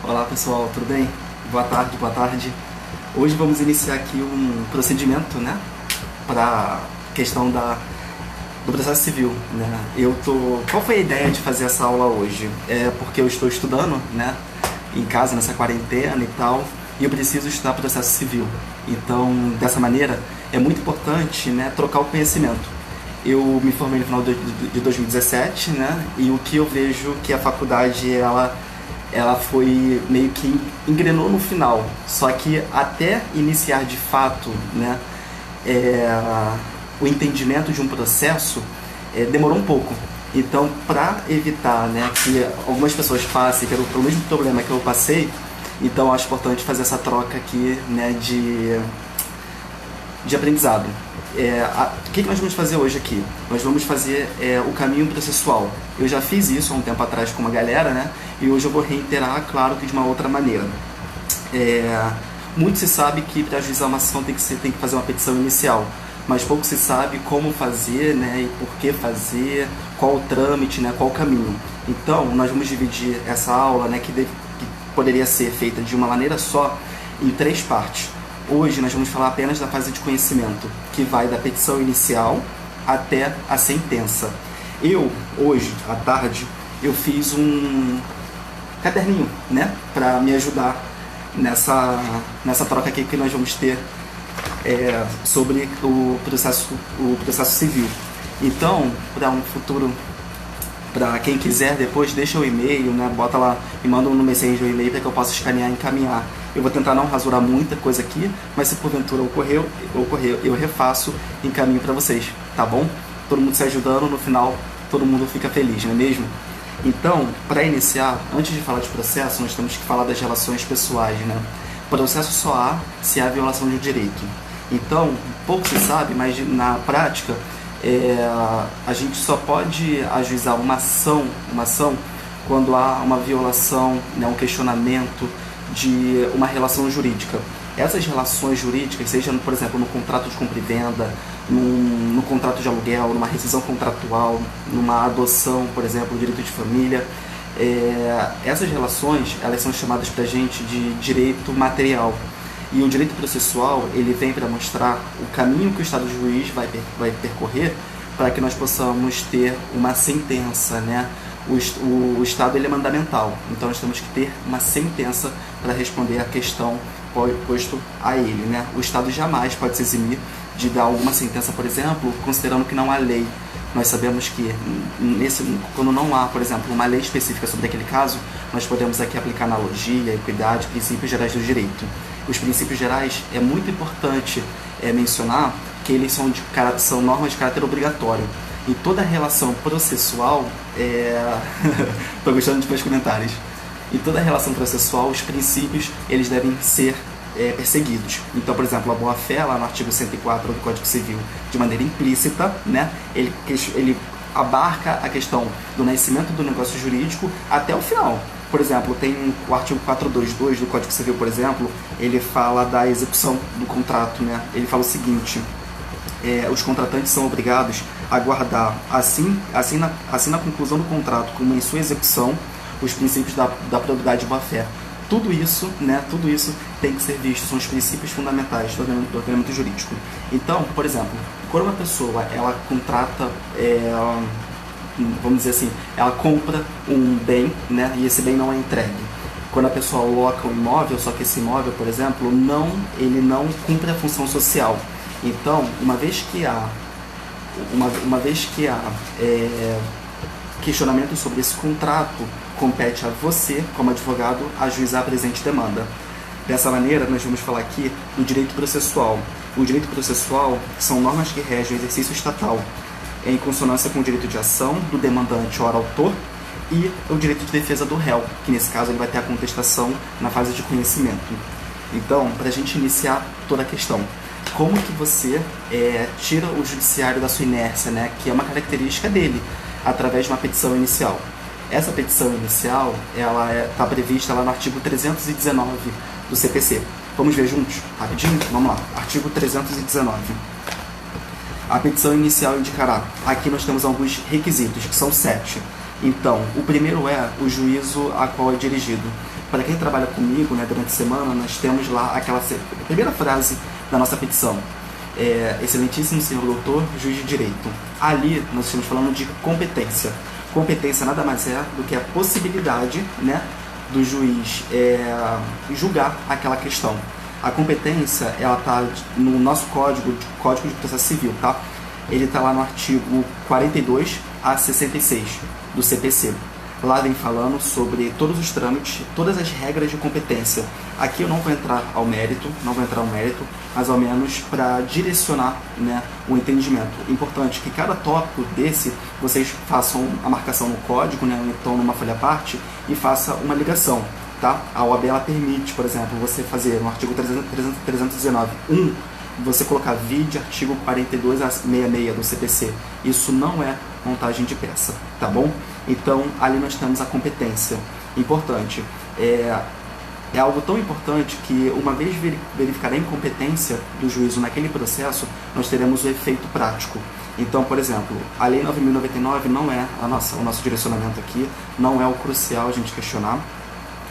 Olá pessoal, tudo bem? Boa tarde, boa tarde. Hoje vamos iniciar aqui um procedimento, né, para questão do processo civil, né? Qual foi a ideia de fazer essa aula hoje? É porque eu estou estudando, né, em casa nessa quarentena e tal, e eu preciso estudar processo civil. Então, dessa maneira, é muito importante, né, trocar o conhecimento. Eu me formei no final de 2017, né, e o que eu vejo que a faculdade ela foi meio que engrenou no final, só que até iniciar de fato, né, o entendimento de um processo demorou um pouco. Então, para evitar, né, que algumas pessoas passem pelo mesmo problema que eu passei, então eu acho importante fazer essa troca aqui, né, de aprendizado. O que nós vamos fazer hoje aqui? Nós vamos fazer o caminho processual. Eu já fiz isso há um tempo atrás com uma galera, né? E hoje eu vou reiterar, claro que de uma outra maneira. Muito se sabe que para ajuizar uma ação tem que fazer uma petição inicial, mas pouco se sabe como fazer, né? E por que fazer, qual o trâmite, né? Qual o caminho. Então, nós vamos dividir essa aula, né? Que poderia ser feita de uma maneira só, em 3 partes. Hoje nós vamos falar apenas da fase de conhecimento, que vai da petição inicial até a sentença. Hoje, à tarde, eu fiz um caderninho, né, para me ajudar nessa troca aqui que nós vamos ter sobre o processo civil. Então, para um futuro, para quem quiser depois, deixa o e-mail, né, bota lá, me manda no Messenger o e-mail para que eu possa escanear e encaminhar. Eu vou tentar não rasurar muita coisa aqui, mas se porventura ocorrer, eu refaço e encaminho para vocês, tá bom? Todo mundo se ajudando, no final todo mundo fica feliz, não é mesmo? Então, para iniciar, antes de falar de processo, nós temos que falar das relações pessoais, né? Processo só há se há violação de um direito. Então, pouco se sabe, mas na prática, a gente só pode ajuizar uma ação quando há uma violação, né, um questionamento de uma relação jurídica. Essas relações jurídicas, seja, por exemplo, no contrato de compra e venda, no contrato de aluguel, numa rescisão contratual, numa adoção, por exemplo, direito de família, essas relações, elas são chamadas para a gente de direito material. E o direito processual, ele vem para mostrar o caminho que o Estado juiz vai percorrer para que nós possamos ter uma sentença, né? O Estado, ele é mandamental, então nós temos que ter uma sentença para responder a questão posto a ele, né? O Estado jamais pode se eximir de dar alguma sentença, por exemplo, considerando que não há lei. Nós sabemos que quando não há, por exemplo, uma lei específica sobre aquele caso, nós podemos aqui aplicar analogia, equidade, princípios gerais do direito. Os princípios gerais é muito importante mencionar que eles são normas de caráter obrigatório. E toda relação processual, estou gostando de meus comentários, em toda relação processual, os princípios eles devem ser perseguidos. Então, por exemplo, a boa-fé, lá no artigo 104 do Código Civil, de maneira implícita, né, ele abarca a questão do nascimento do negócio jurídico até o final. Por exemplo, tem o artigo 422 do Código Civil, por exemplo, ele fala da execução do contrato, né? Ele fala o seguinte: os contratantes são obrigados a guardar, assim na conclusão do contrato como em sua execução, os princípios da probidade e boa-fé. Tudo isso, né, tem que ser visto, são os princípios fundamentais do ordenamento jurídico. Então, por exemplo, quando uma pessoa ela contrata, vamos dizer assim, ela compra um bem, né, e esse bem não é entregue. Quando a pessoa aloca um imóvel, só que esse imóvel, por exemplo, ele não cumpre a função social. Então, uma vez que há questionamento sobre esse contrato, compete a você, como advogado, ajuizar a presente demanda. Dessa maneira, nós vamos falar aqui do direito processual. O direito processual são normas que regem o exercício estatal, em consonância com o direito de ação do demandante ora autor e o direito de defesa do réu, que nesse caso ele vai ter a contestação na fase de conhecimento. Então, para a gente iniciar toda a questão, como que você tira o judiciário da sua inércia, né, que é uma característica dele, através de uma petição inicial. Essa petição inicial, ela está prevista lá no artigo 319 do CPC. Vamos ver juntos? Rapidinho? Vamos lá. Artigo 319. A petição inicial indicará. Aqui nós temos alguns requisitos, que são 7. Então, o primeiro é o juízo a qual é dirigido. para quem trabalha comigo, né, durante a semana, nós temos lá a primeira frase da nossa petição. Excelentíssimo senhor doutor, juiz de direito. Ali nós estamos falando de competência. Competência nada mais é do que a possibilidade, né, do juiz julgar aquela questão. A competência, ela está no nosso Código de Processo Civil, tá? Ele está lá no artigo 42 a 66 do CPC. Lá vem falando sobre todos os trâmites, todas as regras de competência. Aqui eu não vou entrar ao mérito, mas ao menos para direcionar, né, o entendimento. Importante que cada tópico desse, vocês façam a marcação no código, né, ou então numa folha à parte, e faça uma ligação. Tá? A OAB ela permite, por exemplo, você fazer no artigo 319.1, você colocar vide artigo 42 a 66 do CPC. Isso não é montagem de peça, tá bom? Então, ali nós temos a competência. Importante. É algo tão importante que, uma vez verificar a incompetência do juízo naquele processo, nós teremos o efeito prático. Então, por exemplo, a Lei 9.099 não é o nosso direcionamento aqui, não é o crucial a gente questionar.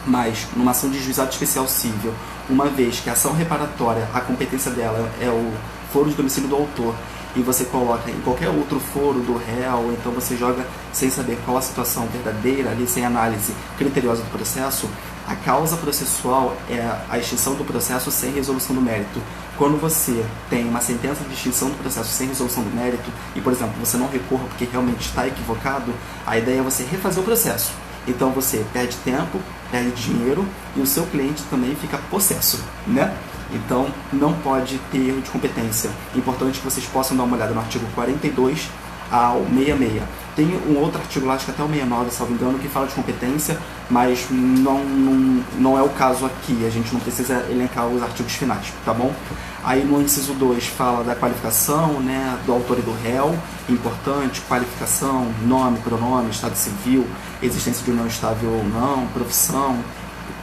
Mas, numa ação de juizado especial civil, uma vez que a ação reparatória, a competência dela é o foro de domicílio do autor, e você coloca em qualquer outro foro do réu, então você joga sem saber qual a situação verdadeira, ali sem análise criteriosa do processo, a causa processual é a extinção do processo sem resolução do mérito. Quando você tem uma sentença de extinção do processo sem resolução do mérito, e, por exemplo, você não recorra porque realmente está equivocado, a ideia é você refazer o processo. Então você perde tempo, perde dinheiro e o seu cliente também fica possesso, né? Então não pode ter erro de competência. Importante que vocês possam dar uma olhada no artigo 42 ao 66. Tem um outro artigo lá, acho que até o 69, salvo engano, que fala de competência, mas não é o caso aqui, a gente não precisa elencar os artigos finais, tá bom? Aí no inciso 2 fala da qualificação, né, do autor e do réu, importante, qualificação, nome, pronome, estado civil, existência de união estável ou não, profissão,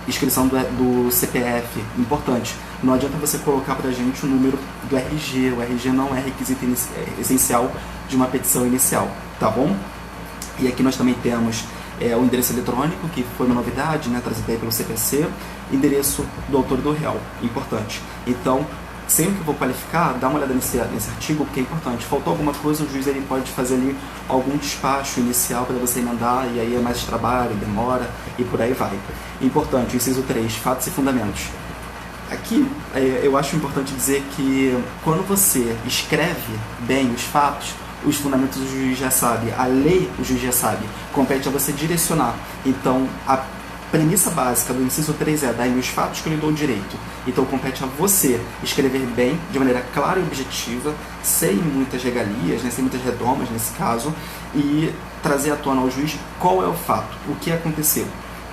inscrição do CPF, importante. Não adianta você colocar pra gente o número do RG, o RG não é requisito essencial de uma petição inicial, tá bom? E aqui nós também temos o endereço eletrônico, que foi uma novidade, né, trazido aí pelo CPC, endereço do autor e do réu, importante. Então, sempre que eu vou qualificar, dá uma olhada nesse artigo, porque é importante. Faltou alguma coisa, o juiz ele pode fazer ali algum despacho inicial para você emendar, e aí é mais trabalho, demora, e por aí vai. Importante, inciso 3, fatos e fundamentos. Aqui, eu acho importante dizer que quando você escreve bem os fatos, os fundamentos o juiz já sabe, a lei o juiz já sabe, compete a você direcionar. Então, a premissa básica do inciso 3 é dar-me os fatos que eu lhe dou direito. Então, compete a você escrever bem, de maneira clara e objetiva, sem muitas regalias, né, sem muitas redomas nesse caso, e trazer à tona ao juiz qual é o fato, o que aconteceu.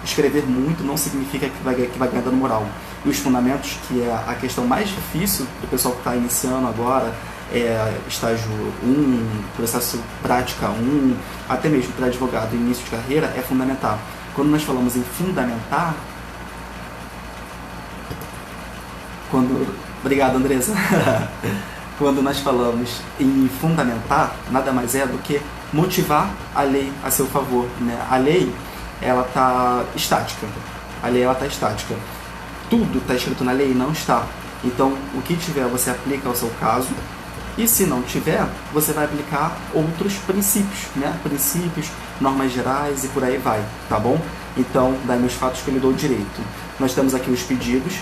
Escrever muito não significa que vai ganhar dano moral. E os fundamentos, que é a questão mais difícil do pessoal que está iniciando agora, estágio 1, processo prática 1, até mesmo para advogado início de carreira, é fundamentar. Quando nós falamos em fundamentar, obrigado, Andresa. Quando nós falamos em fundamentar, nada mais é do que motivar a lei a seu favor, né? A lei, ela está estática. Tudo está escrito na lei? Não está. Então, o que tiver, você aplica ao seu caso. E se não tiver, você vai aplicar outros princípios, né? Princípios, normas gerais e por aí vai, tá bom? Então, daí meus fatos que eu lhe dou direito. Nós temos aqui os pedidos.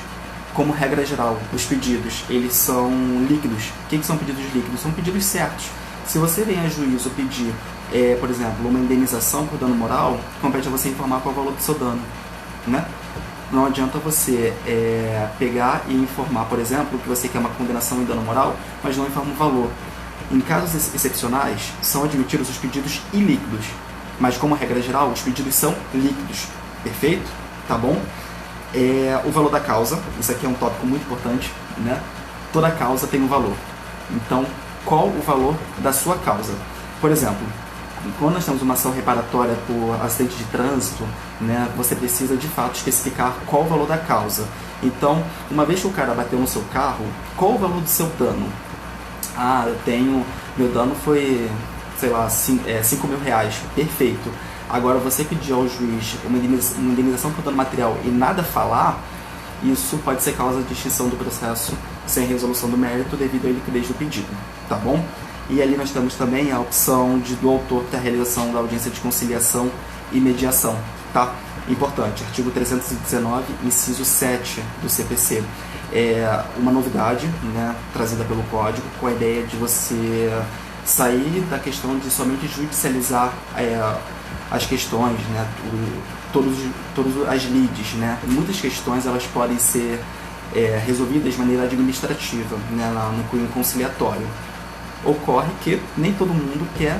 Como regra geral, os pedidos, eles são líquidos. O que são pedidos líquidos? São pedidos certos. Se você vem a juízo pedir, por exemplo, uma indenização por dano moral, compete a você informar qual é o valor do seu dano, né? Não adianta você pegar e informar, por exemplo, que você quer uma condenação em dano moral, mas não informa o valor. Em casos excepcionais, são admitidos os pedidos ilíquidos, mas como regra geral, os pedidos são líquidos. Perfeito? Tá bom? O valor da causa, isso aqui é um tópico muito importante, né? Toda causa tem um valor. Então, qual o valor da sua causa? Por exemplo, quando nós temos uma ação reparatória por acidente de trânsito, né, você precisa de fato especificar qual o valor da causa. Então, uma vez que o cara bateu no seu carro, qual o valor do seu dano? Meu dano foi, sei lá, 5 mil reais. Perfeito. Agora, você pedir ao juiz uma indenização por dano material e nada falar, isso pode ser causa de extinção do processo sem resolução do mérito devido à liquidez do pedido, tá bom? E ali nós temos também a opção do autor da realização da audiência de conciliação e mediação, tá? Importante, artigo 319, inciso 7 do CPC. É uma novidade, né, trazida pelo Código, com a ideia de você sair da questão de somente judicializar as questões, né, todas as lides, né? Muitas questões elas podem ser resolvidas de maneira administrativa, né, no cunho conciliatório. Ocorre que nem todo mundo quer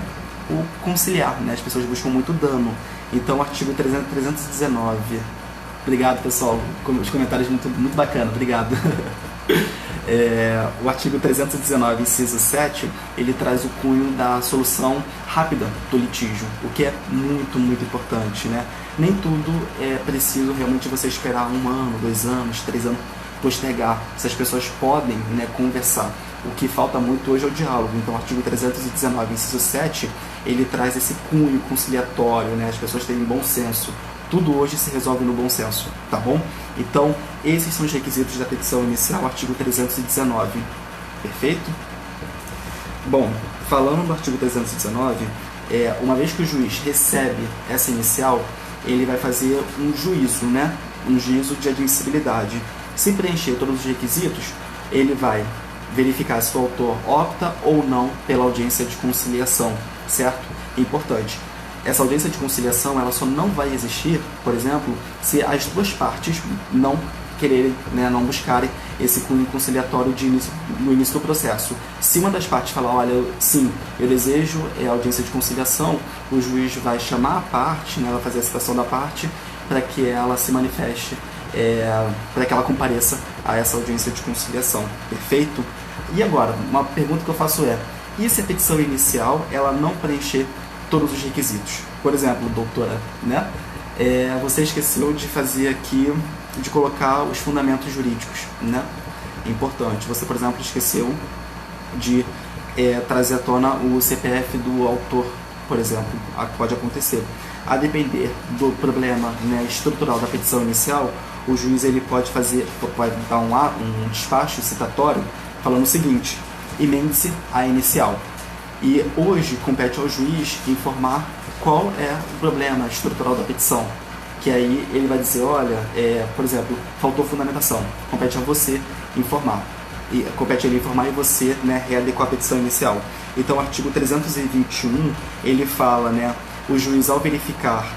o conciliar, né? As pessoas buscam muito dano. Então, o artigo 319. Obrigado, pessoal. Os comentários muito bacana. Obrigado. O artigo 319, inciso 7, ele traz o cunho da solução rápida do litígio, o que é muito importante, né? Nem tudo é preciso realmente você esperar 1 ano, 2 anos, 3 anos, postergar. Essas pessoas podem, né, conversar. O que falta muito hoje é o diálogo. Então, o artigo 319, inciso 7, ele traz esse cunho conciliatório, né? As pessoas terem bom senso. Tudo hoje se resolve no bom senso, tá bom? Então, esses são os requisitos da petição inicial, artigo 319. Perfeito? Bom, falando do artigo 319, uma vez que o juiz recebe essa inicial, ele vai fazer um juízo, né? Um juízo de admissibilidade. Se preencher todos os requisitos, ele vai verificar se o autor opta ou não pela audiência de conciliação, certo? Importante. Essa audiência de conciliação ela só não vai existir, por exemplo, se as duas partes não quererem, né, não buscarem esse cunho conciliatório no início do processo. Se uma das partes falar, olha, sim, eu desejo a audiência de conciliação, o juiz vai chamar a parte, né, vai fazer a citação da parte para que ela se manifeste, para que ela compareça a essa audiência de conciliação. Perfeito? E agora, uma pergunta que eu faço e se a petição inicial ela não preencher todos os requisitos? Por exemplo, doutora, né? Você esqueceu de fazer aqui, de colocar os fundamentos jurídicos, né? Importante. Você, por exemplo, esqueceu de trazer à tona o CPF do autor, por exemplo. Pode acontecer. A depender do problema, né, estrutural da petição inicial, o juiz ele pode dar um despacho citatório falando o seguinte: emende-se a inicial. E hoje compete ao juiz informar qual é o problema estrutural da petição. Que aí ele vai dizer, olha, por exemplo, faltou fundamentação. Compete a você informar. E compete a ele informar e você, né, readequar a petição inicial. Então, o artigo 321, ele fala, né, o juiz ao verificar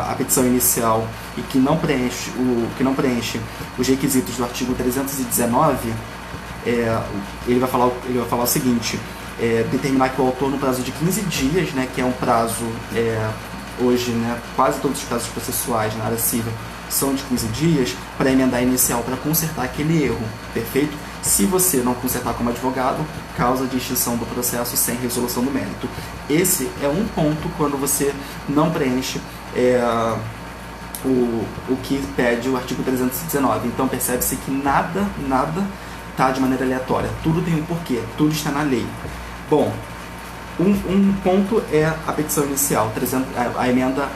a petição inicial e que não preenche os requisitos do artigo 319, ele vai falar o seguinte: determinar que o autor, no prazo de 15 dias, né, que é um prazo, hoje, né, quase todos os casos processuais na área civil são de 15 dias, para emendar a inicial, para consertar aquele erro, perfeito? Se você não consertar como advogado, causa de extinção do processo sem resolução do mérito. Esse é um ponto quando você não preenche o que pede o artigo 319. Então, percebe-se que nada está de maneira aleatória. Tudo tem um porquê, tudo está na lei. Bom, um ponto é a petição inicial, a emenda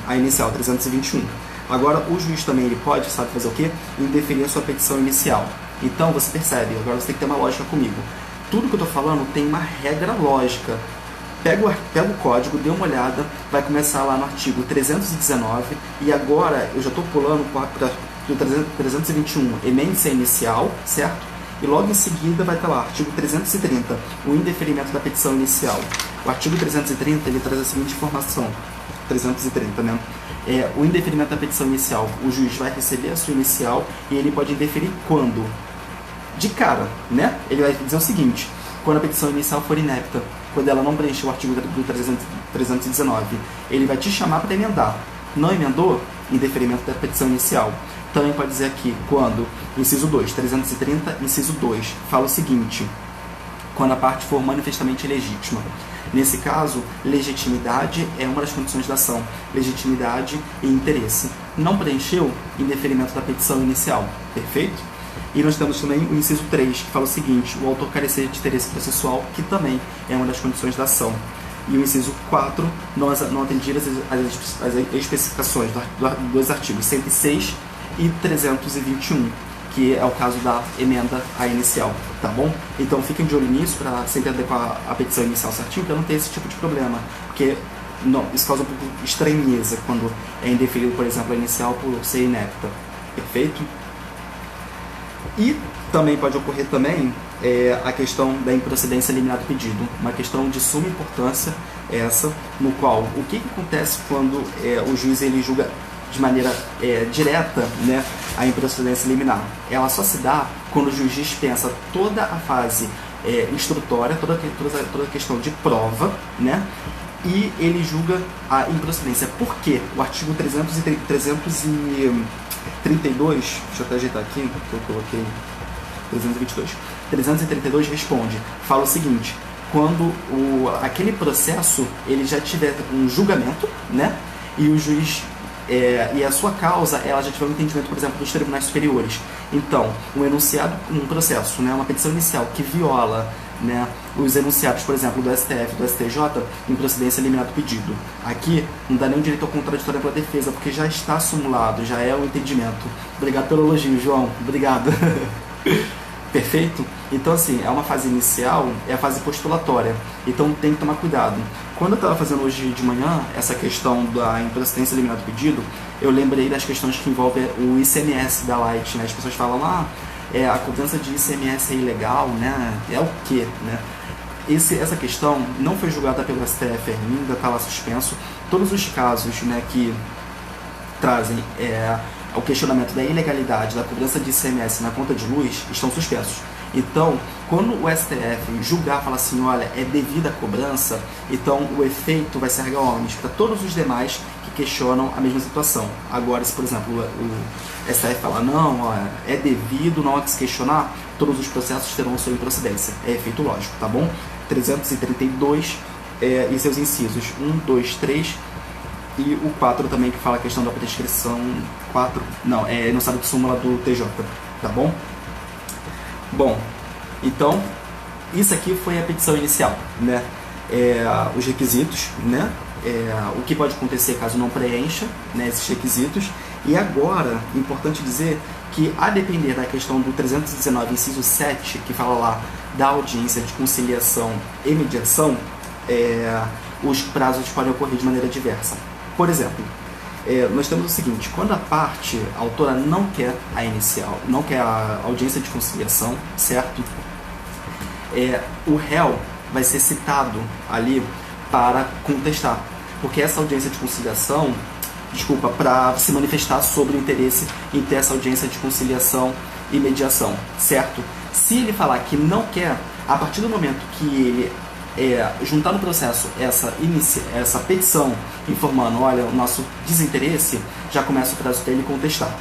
a inicial, 321. Agora, o juiz também ele pode, sabe fazer o quê? Indeferir a sua petição inicial. Então, você percebe, agora você tem que ter uma lógica comigo. Tudo que eu estou falando tem uma regra lógica. Pega o código, dê uma olhada, vai começar lá no artigo 319, e agora eu já estou pulando para o 321, emende-se a inicial, certo? E logo em seguida vai estar lá, artigo 330, o indeferimento da petição inicial. O artigo 330, ele traz a seguinte informação, 330, né? O indeferimento da petição inicial, o juiz vai receber a sua inicial e ele pode indeferir quando? De cara, né? Ele vai dizer o seguinte: quando a petição inicial for inepta, quando ela não preencher o artigo do 319, ele vai te chamar para emendar. Não emendou? Indeferimento da petição inicial. Também pode dizer aqui, quando, inciso 2, 330, inciso 2, fala o seguinte: quando a parte for manifestamente ilegítima. Nesse caso, legitimidade é uma das condições da ação. Legitimidade e interesse. Não preencheu? Indeferimento da petição inicial. Perfeito? E nós temos também o inciso 3, que fala o seguinte: o autor carecer de interesse processual, que também é uma das condições da ação. e o inciso 4 não atendia as especificações dos artigos 106 e 321, que é o caso da emenda à inicial, tá bom? Então fiquem de olho nisso para sempre adequar a petição inicial certinho, para não ter esse tipo de problema, porque não, isso causa um pouco de estranheza quando é indeferido, por exemplo, a inicial por ser inepta, perfeito? E também pode ocorrer também a questão da improcedência liminar do pedido, uma questão de suma importância essa, no qual o que acontece quando o juiz ele julga de maneira direta, né, a improcedência liminar. Ela só se dá quando o juiz dispensa toda a fase instrutória, toda a questão de prova, né, e ele julga a improcedência. Por quê? O artigo 332, deixa eu até ajeitar aqui, que eu coloquei 332 responde, fala o seguinte: quando aquele processo ele já tiver um julgamento, né, e o juiz e a sua causa ela já tiver um entendimento, por exemplo, dos tribunais superiores. Então, um enunciado, um processo, né, uma petição inicial que viola, né, os enunciados, por exemplo, do STF, do STJ, em procedência liminar do pedido. Aqui não dá nem direito ao contraditório pela defesa, porque já está simulado, já é o entendimento. Obrigado pelo elogio, João. Obrigado. Perfeito? Então, assim, é uma fase inicial, é a fase postulatória. Então, tem que tomar cuidado. Quando eu estava fazendo hoje de manhã essa questão da improcedência liminar do pedido, eu lembrei das questões que envolvem o ICMS da Light, né? As pessoas falam, a cobrança de ICMS é ilegal, né? É o quê, né? Essa questão não foi julgada pelo STF ainda, está lá suspenso. Todos os casos, né, que trazem o questionamento da ilegalidade da cobrança de ICMS na conta de luz estão suspensos. Então, quando o STF julgar, falar assim, olha, é devida a cobrança, então o efeito vai ser erga omnes para todos os demais que questionam a mesma situação. Agora, se por exemplo o STF falar, não, é devido, não há que se questionar, todos os processos terão sua improcedência. É efeito lógico, tá bom? 332 e seus incisos 1, 2, 3 e o 4 também, que fala a questão da prescrição 4, não, é enunciado de súmula do TJ, tá bom? Bom, então, isso aqui foi a petição inicial, né? Os requisitos, né? O que pode acontecer caso não preencha, né, esses requisitos. E agora, importante dizer que, a depender da questão do 319, inciso 7, que fala lá da audiência de conciliação e mediação, os prazos podem ocorrer de maneira diversa. Por exemplo, nós temos o seguinte: quando a parte autora não quer a inicial, não quer a audiência de conciliação, certo? O réu vai ser citado ali para contestar, porque essa audiência de conciliação, para se manifestar sobre o interesse em ter essa audiência de conciliação e mediação, certo? Se ele falar que não quer, a partir do momento que ele juntar no processo essa petição informando, olha, o nosso desinteresse, já começa o prazo dele contestar.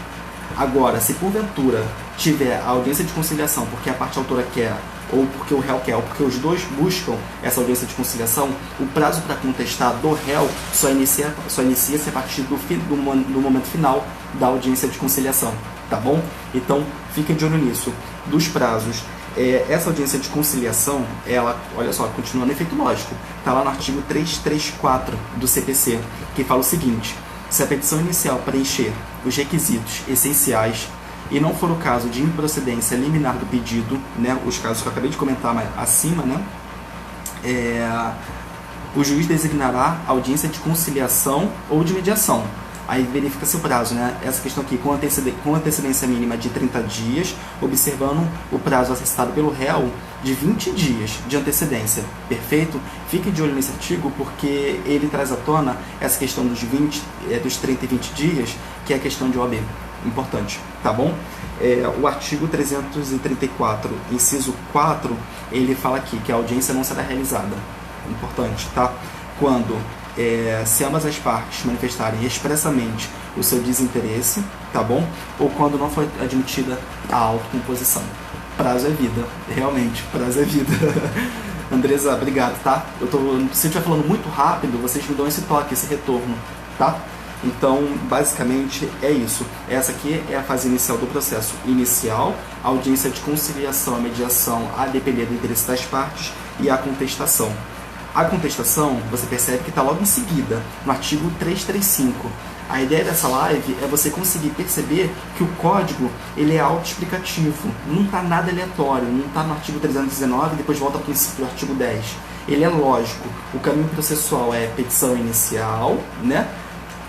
Agora, se porventura tiver a audiência de conciliação porque a parte autora quer, ou porque o réu quer, ou porque os dois buscam essa audiência de conciliação, o prazo para contestar do réu só inicia-se a partir do momento final da audiência de conciliação, tá bom? Então, fiquem de olho nisso. Dos prazos, essa audiência de conciliação, ela, olha só, continua no efeito lógico, está lá no artigo 334 do CPC, que fala o seguinte: se a petição inicial preencher os requisitos essenciais e não for o caso de improcedência liminar do pedido, né, os casos que eu acabei de comentar acima, né, o juiz designará audiência de conciliação ou de mediação. Aí verifica-se o prazo, né? Essa questão aqui, com antecedência mínima de 30 dias, observando o prazo acessado pelo réu de 20 dias de antecedência. Perfeito? Fique de olho nesse artigo, porque ele traz à tona essa questão dos 30 e 20 dias, que é a questão de OAB. Importante, tá bom? O artigo 334, inciso 4, ele fala aqui que a audiência não será realizada. Importante, tá? Quando se ambas as partes manifestarem expressamente o seu desinteresse, tá bom? Ou quando não foi admitida a autocomposição. Prazo é vida, realmente, prazo é vida. Andresa, obrigado, tá? Se eu estiver falando muito rápido, vocês me dão esse toque, esse retorno, tá? Então, basicamente, é isso. Essa aqui é a fase inicial do processo inicial, a audiência de conciliação, a mediação, a depender do interesse das partes, e a contestação. A contestação, você percebe que está logo em seguida, no artigo 335. A ideia dessa live é você conseguir perceber que o código ele é autoexplicativo, não está nada aleatório, não está no artigo 319 e depois volta para o artigo 10. Ele é lógico. O caminho processual é petição inicial, né?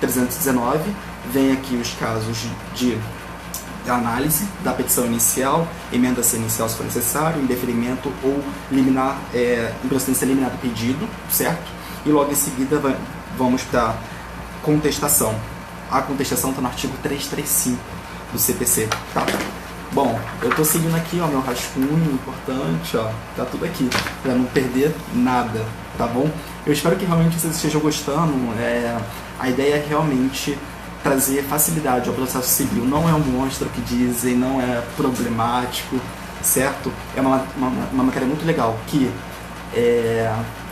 319, vem aqui os casos de análise da petição inicial, emenda-se inicial se for necessário, indeferimento ou liminar, improcedência liminar do pedido, certo? E logo em seguida vamos para contestação. A contestação está no artigo 335 do CPC, tá? Bom, eu estou seguindo aqui, ó, meu rascunho importante, ó, tá tudo aqui, para não perder nada, tá bom? Eu espero que realmente vocês estejam gostando. A ideia é realmente trazer facilidade ao processo civil. Não é um monstro que dizem, não é problemático, certo? É uma matéria muito legal que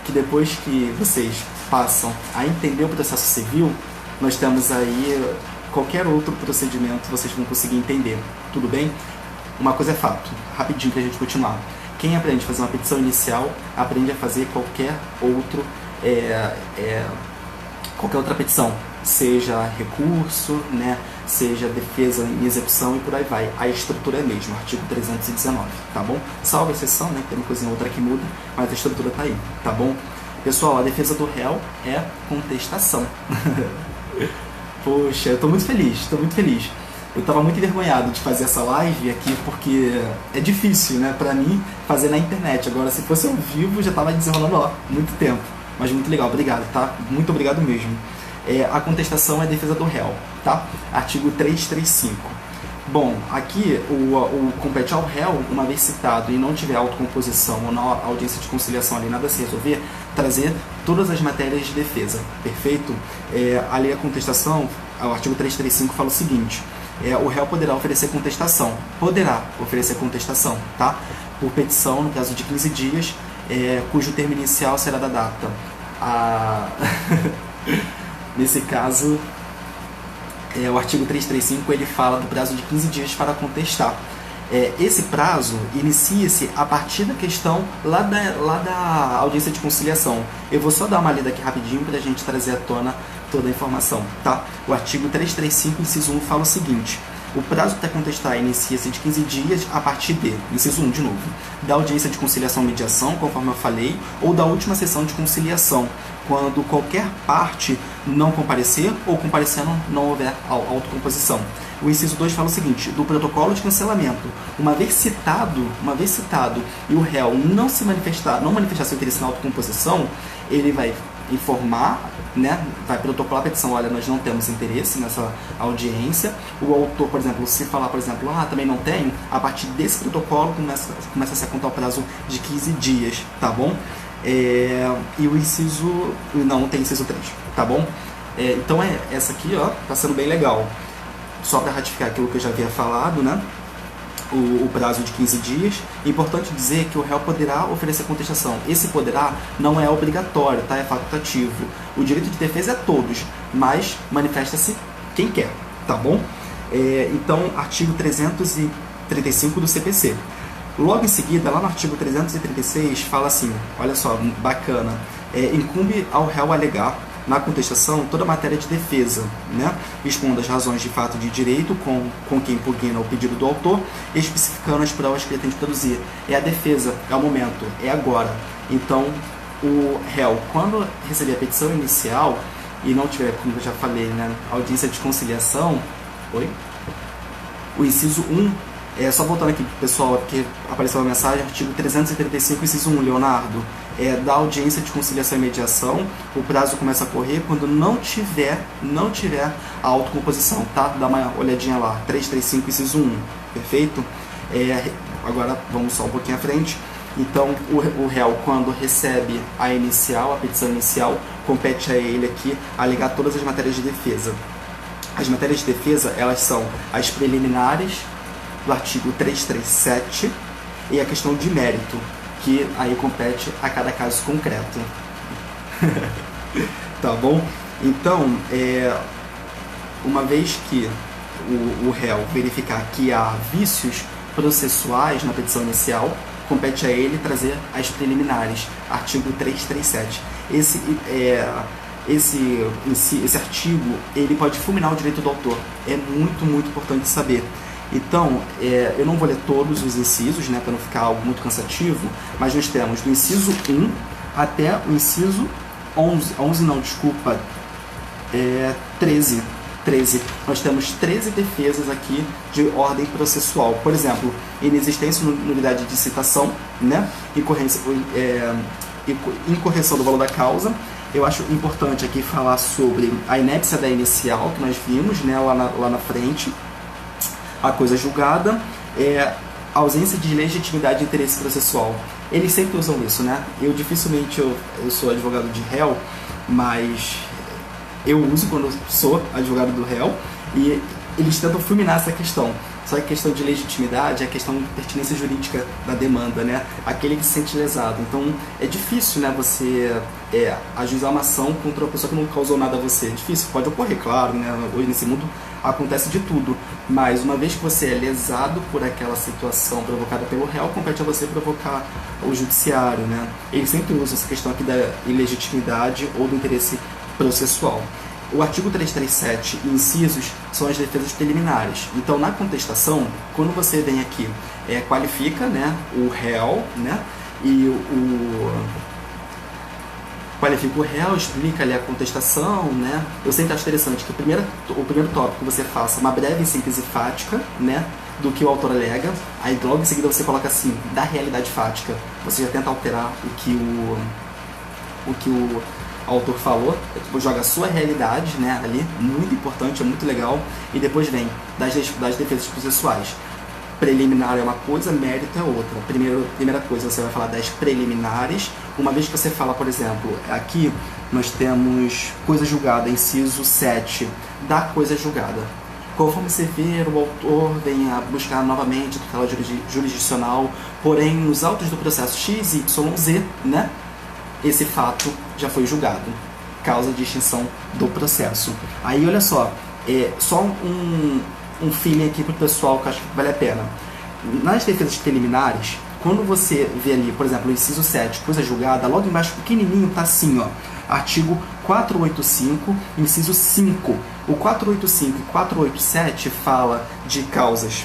depois que vocês passam a entender o processo civil, nós temos aí qualquer outro procedimento vocês vão conseguir entender, tudo bem? Uma coisa é fato, rapidinho para a gente continuar. Quem aprende a fazer uma petição inicial, aprende a fazer qualquer outra petição, seja recurso, né, seja defesa em execução e por aí vai. A estrutura é a mesma, artigo 319, tá bom? Salvo exceção, né, tem uma coisinha outra que muda, mas a estrutura tá aí, tá bom? Pessoal, a defesa do réu é contestação. Poxa, eu tô muito feliz, Eu estava muito envergonhado de fazer essa live aqui, porque é difícil, né, pra mim, fazer na internet. Agora, se fosse ao vivo, já estava desenrolando, ó, muito tempo. Mas muito legal, obrigado, tá? Muito obrigado mesmo. A contestação é a defesa do réu, tá? Artigo 335. Bom, aqui o compete ao réu, uma vez citado e não tiver autocomposição ou na audiência de conciliação ali nada a se resolver, trazer todas as matérias de defesa, perfeito? Ali a contestação, o artigo 335 fala o seguinte: o réu poderá oferecer contestação, tá? Por petição, no caso de 15 dias, cujo termo inicial será da data. Nesse caso, o artigo 335 ele fala do prazo de 15 dias para contestar. Esse prazo inicia-se a partir da questão lá da audiência de conciliação. Eu vou só dar uma lida aqui rapidinho para a gente trazer à tona toda a informação, tá? O artigo 335, inciso 1, fala o seguinte: o prazo para contestar inicia-se de 15 dias a partir de, inciso 1 de novo, da audiência de conciliação ou mediação, conforme eu falei, ou da última sessão de conciliação, quando qualquer parte não comparecer ou comparecendo não houver autocomposição. O inciso 2 fala o seguinte: do protocolo de cancelamento, uma vez citado e o réu não manifestar seu interesse na autocomposição, ele vai informar, né, vai protocolar a petição: olha, nós não temos interesse nessa audiência. O autor, por exemplo, se falar, por exemplo, também não tenho, a partir desse protocolo começa a se contar o prazo de 15 dias, tá bom? E o inciso... não tem inciso 3, tá bom? Então essa aqui, ó, tá sendo bem legal. Só para ratificar aquilo que eu já havia falado, né? O prazo de 15 dias. É importante dizer que o réu poderá oferecer contestação. Esse poderá não é obrigatório, tá? É facultativo. O direito de defesa é todos, mas manifesta-se quem quer, tá bom? Então, artigo 335 do CPC. Logo em seguida, lá no artigo 336, fala assim, olha só, bacana: incumbe ao réu alegar na contestação toda matéria de defesa, né, expondo as razões de fato de direito com quem impugna o pedido do autor, especificando as provas que ele tem de produzir. É a defesa, é o momento, é agora. Então, o réu, quando receber a petição inicial e não tiver, como eu já falei, né, audiência de conciliação, o inciso 1, só voltando aqui, pessoal, porque apareceu uma mensagem, artigo 335, inciso 1, Leonardo, da audiência de conciliação e mediação, o prazo começa a correr quando não tiver a autocomposição, tá? Dá uma olhadinha lá, 335, inciso 1, perfeito? Agora, vamos só um pouquinho à frente. Então, o réu, quando recebe a petição inicial, compete a ele aqui alegar todas as matérias de defesa. As matérias de defesa, elas são as preliminares do artigo 337 e a questão de mérito, que aí compete a cada caso concreto. Tá bom? Então, uma vez que o réu verificar que há vícios processuais na petição inicial, compete a ele trazer as preliminares, artigo 337. Esse artigo, ele pode fulminar o direito do autor. É muito, muito importante saber. Então, eu não vou ler todos os incisos, né, para não ficar algo muito cansativo, mas nós temos do inciso 1 até o inciso 13. Nós temos 13 defesas aqui de ordem processual. Por exemplo, inexistência de nulidade de citação, né? Incorreção do valor da causa. Eu acho importante aqui falar sobre a inépcia da inicial, que nós vimos, né, lá na frente. A coisa julgada, ausência de legitimidade de interesse processual. Eles sempre usam isso, né? Dificilmente eu sou advogado de réu, mas eu uso quando eu sou advogado do réu, e eles tentam fulminar essa questão. Só que a questão de legitimidade é a questão de pertinência jurídica da demanda, né? Aquele que se sente lesado. Então, é difícil, né, você ajuizar uma ação contra uma pessoa que não causou nada a você. É difícil, pode ocorrer, claro, né? Hoje nesse mundo acontece de tudo. Mas uma vez que você é lesado por aquela situação provocada pelo réu, compete a você provocar o judiciário, né? Eles sempre usam essa questão aqui da ilegitimidade ou do interesse processual. O artigo 337, incisos, são as defesas preliminares. Então, na contestação, quando você vem aqui, qualifica, né, o réu, né, e qualifica o réu, explica ali a contestação, né. Eu sempre acho interessante que o primeiro tópico que você faça uma breve síntese fática, né, do que o autor alega, aí logo em seguida você coloca assim, da realidade fática. Você já tenta alterar o que o autor falou, joga a sua realidade, né, ali, muito importante, é muito legal, e depois vem das defesas processuais. Preliminar é uma coisa, mérito é outra. Primeira coisa, você vai falar das preliminares, uma vez que você fala, por exemplo, aqui nós temos coisa julgada, inciso 7, da coisa julgada. Conforme você ver, o autor vem a buscar novamente a tutela jurisdicional, porém, nos autos do processo X, Y, Z, né, esse fato já foi julgado, causa de extinção do processo. Aí, olha só, só um feeling aqui para o pessoal que eu acho que vale a pena. Nas defesas preliminares, quando você vê ali, por exemplo, o inciso 7, coisa julgada, logo embaixo, pequenininho, tá assim, ó, artigo 485, inciso 5. O 485 e 487 fala de causas,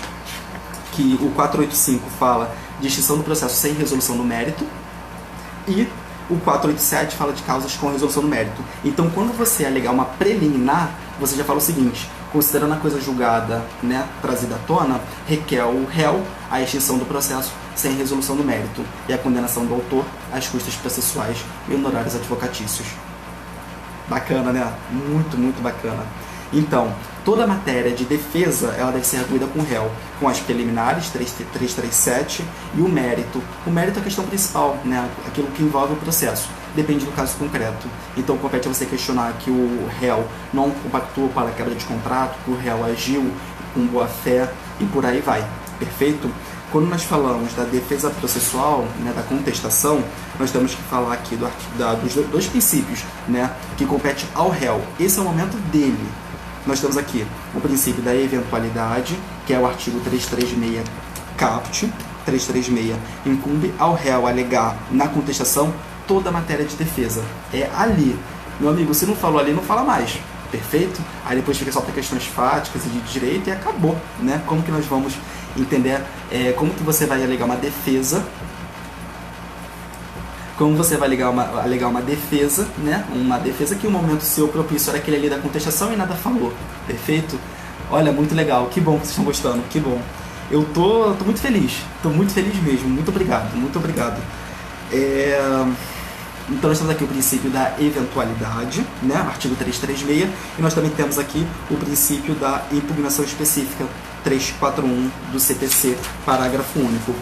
que o 485 fala de extinção do processo sem resolução no mérito, e o 487 fala de causas com resolução no mérito. Então, quando você alegar uma preliminar, você já fala o seguinte: considerando a coisa julgada, né, trazida à tona, requer o réu a extinção do processo sem resolução do mérito e a condenação do autor às custas processuais e honorários advocatícios. Bacana, né? Muito, muito bacana. Então, toda a matéria de defesa, ela deve ser arguida com o réu, com as preliminares, 337, e o mérito. O mérito é a questão principal, né? Aquilo que envolve o processo. Depende do caso concreto. Então, compete a você questionar que o réu não compactuou para a quebra de contrato, que o réu agiu com boa fé, e por aí vai. Perfeito? Quando nós falamos da defesa processual, né, da contestação, nós temos que falar aqui dos dois princípios, né, que compete ao réu. Esse é o momento dele. Nós temos aqui o princípio da eventualidade, que é o artigo 336 caput. 336 incumbe ao réu alegar na contestação toda a matéria de defesa. É ali. Meu amigo, se não falou ali, não fala mais. Perfeito? Aí depois fica só para questões fáticas e de direito e acabou, né? Como que nós vamos entender, como que você vai alegar uma defesa, como você vai alegar uma defesa, né? Uma defesa que o momento seu propício era aquele ali da contestação e nada falou. Perfeito? Olha, muito legal. Que bom que vocês estão gostando. Que bom. Eu tô muito feliz. Tô muito feliz mesmo. Muito obrigado. Muito obrigado. Então nós temos aqui o princípio da eventualidade, né? Artigo 336, e nós também temos aqui o princípio da impugnação específica, 341 do CPC, parágrafo único.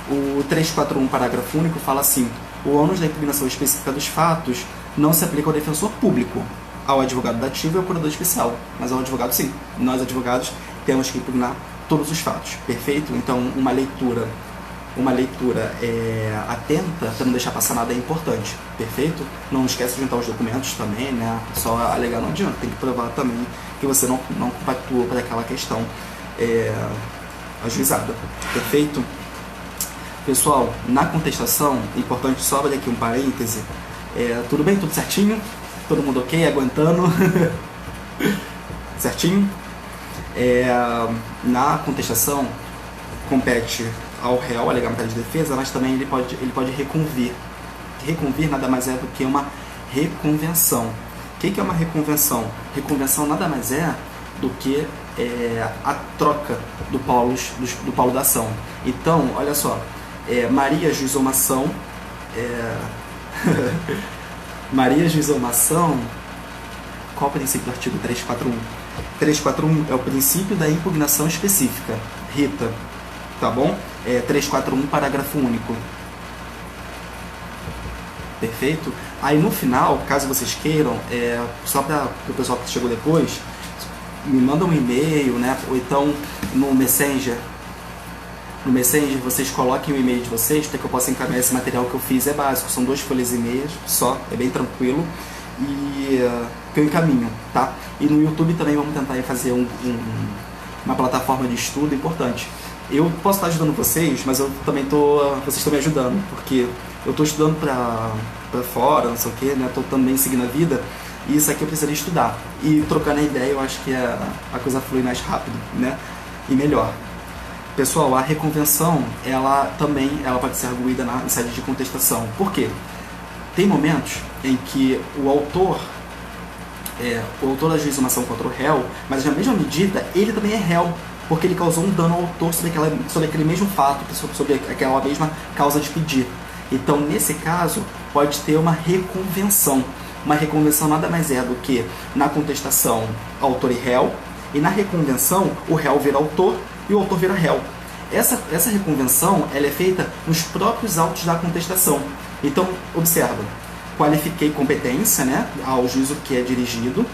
O 341, parágrafo único, fala assim: o ônus da impugnação específica dos fatos não se aplica ao defensor público, ao advogado dativo e ao curador especial, mas ao advogado sim. Nós, advogados, temos que impugnar todos os fatos. Perfeito? Então, uma leitura atenta para não deixar passar nada é importante. Perfeito? Não esquece de juntar os documentos também, né? Só alegar não adianta, tem que provar também que você não compactuou para aquela questão ajuizada. Perfeito? Pessoal, na contestação, importante só abrir aqui um parêntese, tudo bem? Tudo certinho? Todo mundo ok? Aguentando? Certinho? Na contestação, compete ao réu alegar matéria de defesa, mas também ele pode reconvir. Reconvir nada mais é do que uma reconvenção. O que é uma reconvenção? Reconvenção nada mais é do que a troca do polo da ação. Então, olha só, Maria ajuizou uma ação, Maria ajuizou uma ação, qual é o princípio do artigo 341? 341 é o princípio da impugnação específica. Rita, tá bom? 341, parágrafo único. Perfeito? Aí no final, caso vocês queiram, só para o pessoal que chegou depois, me manda um e-mail, né? Ou então no Messenger. No Messenger vocês coloquem o e-mail de vocês para que eu possa encaminhar esse material que eu fiz. É básico, são 2 folhas e meia só, é bem tranquilo. E que eu encaminho, tá? E no YouTube também vamos tentar fazer uma plataforma de estudo importante. Eu posso estar ajudando vocês, mas eu também vocês estão me ajudando, porque eu estou estudando para fora, não sei o que, né? Estou também seguindo a vida, e isso aqui eu precisaria estudar. E trocando a ideia, eu acho que a coisa flui mais rápido, né? E melhor. Pessoal, a reconvenção, ela pode ser arguída na sede de contestação. Por quê? Tem momentos em que o autor ajuiza uma ação contra o réu, mas na mesma medida ele também é réu, porque ele causou um dano ao autor sobre aquele mesmo fato, sobre aquela mesma causa de pedir. Então, nesse caso, pode ter uma reconvenção. Uma reconvenção nada mais é do que, na contestação, autor e réu, e na reconvenção, o réu vira autor e o autor vira réu. Essa reconvenção ela é feita nos próprios autos da contestação. Então, observa, qualifiquei competência, né, ao juízo que é dirigido.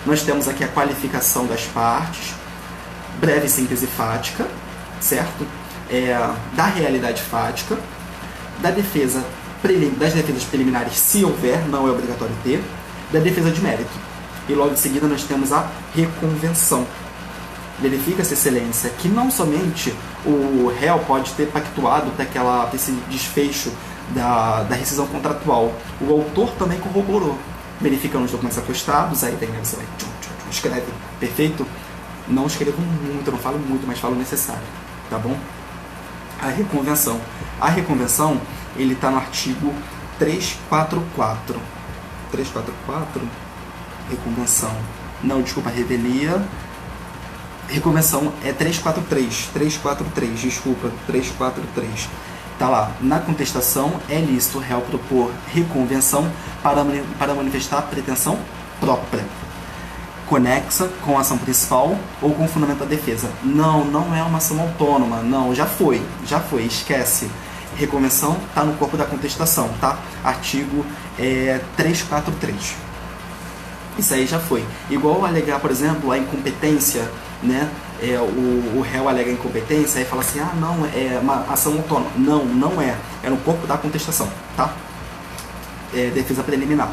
Nós temos aqui a qualificação das partes, breve síntese fática, certo? Da realidade fática, das defesas preliminares, se houver, não é obrigatório ter, da defesa de mérito. E logo em seguida nós temos a reconvenção. Verifica-se, excelência, que não somente o réu pode ter pactuado para esse desfecho da rescisão contratual, o autor também corroborou. Verifica nos documentos acostados, aí tem, você vai, escreve, perfeito? Não escrevo muito, não falo muito, mas falo o necessário, tá bom? A reconvenção. A reconvenção, ele está no artigo 344. 344? Reconvenção. Não, desculpa, revelia. Reconvenção é 343. 343, desculpa, 343. Tá lá. Na contestação, é lícito o réu propor reconvenção para manifestar pretensão própria, conexa com a ação principal ou com o fundamento da defesa. Não é uma ação autônoma. Não, já foi, esquece. Reconvenção está no corpo da contestação, tá? Artigo 343. Isso aí já foi. Igual alegar, por exemplo, a incompetência, né? O réu alega incompetência e fala assim, não, é uma ação autônoma. Não é. É no corpo da contestação, tá? Defesa preliminar.